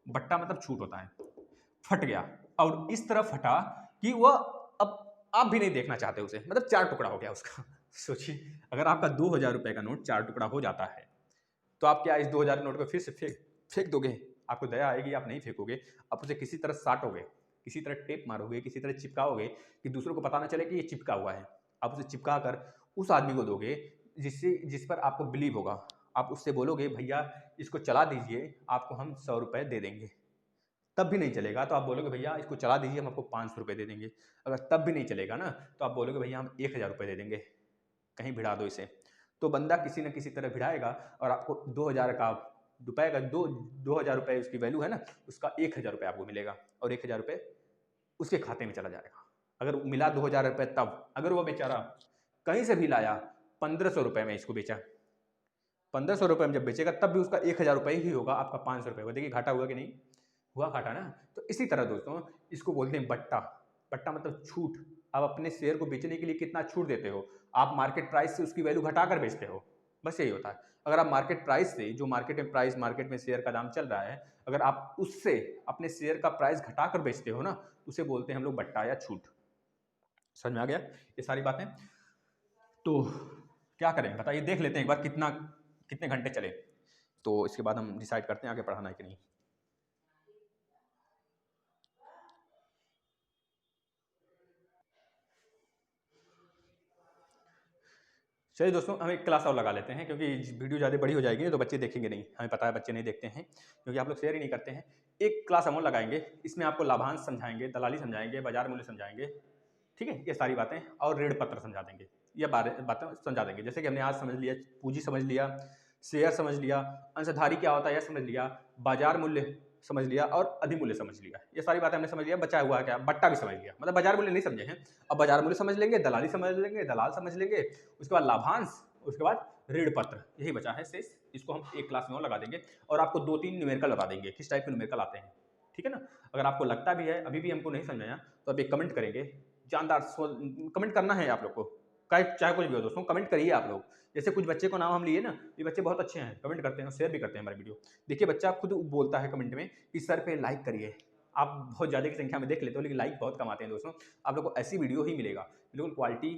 बट्टा मतलब छूट होता है, फट गया, और इस तरह फटा कि वह अब आप भी नहीं देखना चाहते उसे, मतलब 4 टुकड़ा हो गया उसका। सोचिए, अगर आपका 2000 रुपए का नोट 4 टुकड़ा हो जाता है, तो आप क्या इस 2000 नोट को फिर से फेंक दोगे, आपको दया आएगी, आप नहीं फेंकोगे, आप उसे किसी तरह साटोगे, किसी तरह टेप मारोगे, किसी तरह चिपकाओगे कि दूसरों को पता ना चले कि ये चिपका हुआ है। आप उसे चिपका कर उस आदमी को दोगे जिस पर आपको बिलीव होगा। आप उससे बोलोगे भैया इसको चला दीजिए, आपको हम 100 रुपए दे देंगे। तब भी नहीं चलेगा तो आप बोलोगे भैया इसको चला दीजिए, हम आपको 500 रुपए दे देंगे। अगर तब भी नहीं चलेगा ना, तो आप बोलोगे भैया हम 1000 रुपए दे देंगे, कहीं भिड़ा दो इसे। तो बंदा किसी न किसी तरह भिड़ाएगा और आपको 2000 का रुपए का 2000 रुपए उसकी वैल्यू है ना, उसका 1000 रुपये आपको मिलेगा, और 1000 रुपये उसके खाते में चला जाएगा। अगर मिला 2000 रुपये, तब अगर वो बेचारा कहीं से भी लाया, 1500 रुपये में इसको बेचा, 1500 रुपये में जब बेचेगा तब भी उसका 1000 रुपये ही होगा, आपका 500 रुपये हुआ। देखिए घाटा हुआ कि नहीं हुआ, घाटा ना। तो इसी तरह दोस्तों इसको बोलते हैं बट्टा। बट्टा मतलब छूट। आप अपने शेयर को बेचने के लिए कितना छूट देते हो, आप मार्केट प्राइस से उसकी वैल्यू घटाकर बेचते हो, बस यही होता है। अगर आप मार्केट प्राइस से, जो मार्केट में शेयर का दाम चल रहा है, अगर आप उससे अपने शेयर का प्राइस घटाकर बेचते हो ना, तो उसे बोलते हैं हम लोग बट्टा या छूट। समझ में आ गया ये सारी बातें। तो क्या करें बताइए, देख लेते हैं एक बार कितने घंटे चले, तो इसके बाद हम डिसाइड करते हैं आगे पढ़ाना है कि नहीं। चलिए दोस्तों, हम एक क्लास और लगा लेते हैं, क्योंकि वीडियो ज़्यादा बड़ी हो जाएगी तो बच्चे देखेंगे नहीं, हमें पता है बच्चे नहीं देखते हैं, क्योंकि आप लोग शेयर ही नहीं करते हैं। एक क्लास हम और लगाएंगे, इसमें आपको लाभांश समझाएंगे, दलाली समझाएंगे, बाजार मूल्य समझाएंगे, ठीक है, ये सारी बातें, और ऋण पत्र समझा देंगे, ये बातें समझा देंगे। जैसे कि हमने आज समझ लिया, पूंजी समझ लिया, शेयर समझ लिया, अंशधारी क्या होता है यह समझ लिया, बाजार मूल्य समझ लिया, और अधिमूल्य समझ लिया, ये सारी बातें हमने समझ लिया। बचा हुआ है क्या, बट्टा भी समझ लिया, मतलब बाजार मूल्य नहीं समझे हैं, अब बाजार मूल्य समझ लेंगे, दलाली समझ लेंगे, दलाल समझ लेंगे, उसके बाद लाभांश, उसके बाद ऋण पत्र, यही बचा है शेष। इसको हम एक क्लास में और लगा देंगे, और आपको 2-3 न्यूमेरिकल बता देंगे किस टाइप के न्यूमेरिकल आते हैं, ठीक है ना। अगर आपको लगता भी है अभी भी हमको नहीं समझाया, तो आप एक कमेंट करेंगे, जानदार कमेंट करना है आप लोग को, चाहे कुछ भी हो दोस्तों, कमेंट करिए आप लोग। जैसे कुछ बच्चे को नाम हम लिए ना, ये बच्चे बहुत अच्छे हैं, कमेंट करते हैं, शेयर भी करते हैं हमारी वीडियो। देखिए बच्चा खुद बोलता है कमेंट में कि सर पे लाइक करिए। आप बहुत ज़्यादा की संख्या में देख लेते हो, लेकिन लाइक बहुत कम आते हैं दोस्तों। आप लोग को ऐसी वीडियो ही मिलेगा, बिल्कुल क्वालिटी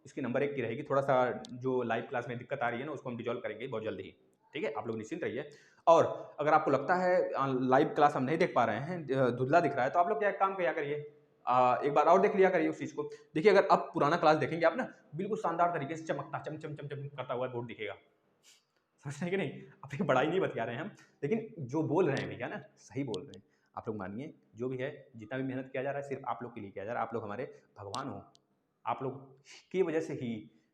इसकी नंबर 1 की रहेगी। थोड़ा सा जो लाइव क्लास में दिक्कत आ रही है ना, उसको हम रिजॉल्व करेंगे बहुत जल्द ही, ठीक है, आप लोग निश्चिंत रहिए। और अगर आपको लगता है लाइव क्लास हम नहीं देख पा रहे हैं, धुंधला दिख रहा है, तो आप लोग क्या काम किया करिए, एक बार और देख लिया करिए उस चीज़ को। देखिए अगर अब पुराना क्लास देखेंगे आप ना, बिल्कुल शानदार तरीके से चमकता चम चम चम चम करता हुआ बोर्ड दिखेगा, समझ रहे हैं कि नहीं। अपनी बड़ाई नहीं बतिया रहे हैं हम, लेकिन जो बोल रहे हैं भैया ना, सही बोल रहे हैं। आप लोग मानिए, जो भी है, जितना भी मेहनत किया जा रहा है सिर्फ आप लोग के लिए किया जा रहा है। आप लोग हमारे भगवान हो, आप लोग की वजह से ही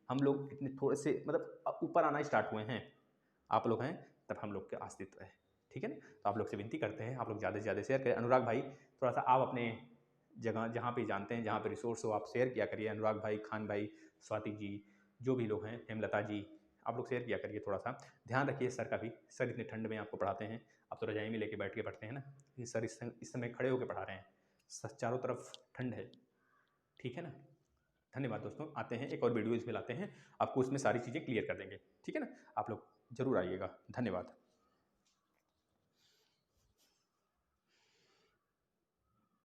हम लोग इतने थोड़े से मतलब ऊपर आना स्टार्ट हुए हैं, आप लोग हैं तब हम लोग का अस्तित्व है। ठीक है ना? तो आप लोग से विनती करते हैं, आप लोग ज़्यादा से ज़्यादा शेयर करें। अनुराग भाई, थोड़ा सा आप अपने जगह जहाँ पे जानते हैं, जहाँ पे रिसोर्स हो, आप शेयर किया करिए। अनुराग भाई, खान भाई, स्वाति जी, जो भी लोग हैं, हेमलता जी, आप लोग शेयर किया करिए। थोड़ा सा ध्यान रखिए सर का भी। सर इतनी ठंड में आपको पढ़ाते हैं, आप तो रजाई में लेके बैठ के पढ़ते हैं ना, ये सर इस समय खड़े होकर पढ़ा रहे हैं, चारों तरफ ठंड है। ठीक है ना? धन्यवाद दोस्तों। आते हैं एक और वीडियो इसमें लाते हैं, आपको उसमें सारी चीज़ें क्लियर कर देंगे। ठीक है ना? आप लोग जरूर आइएगा। धन्यवाद।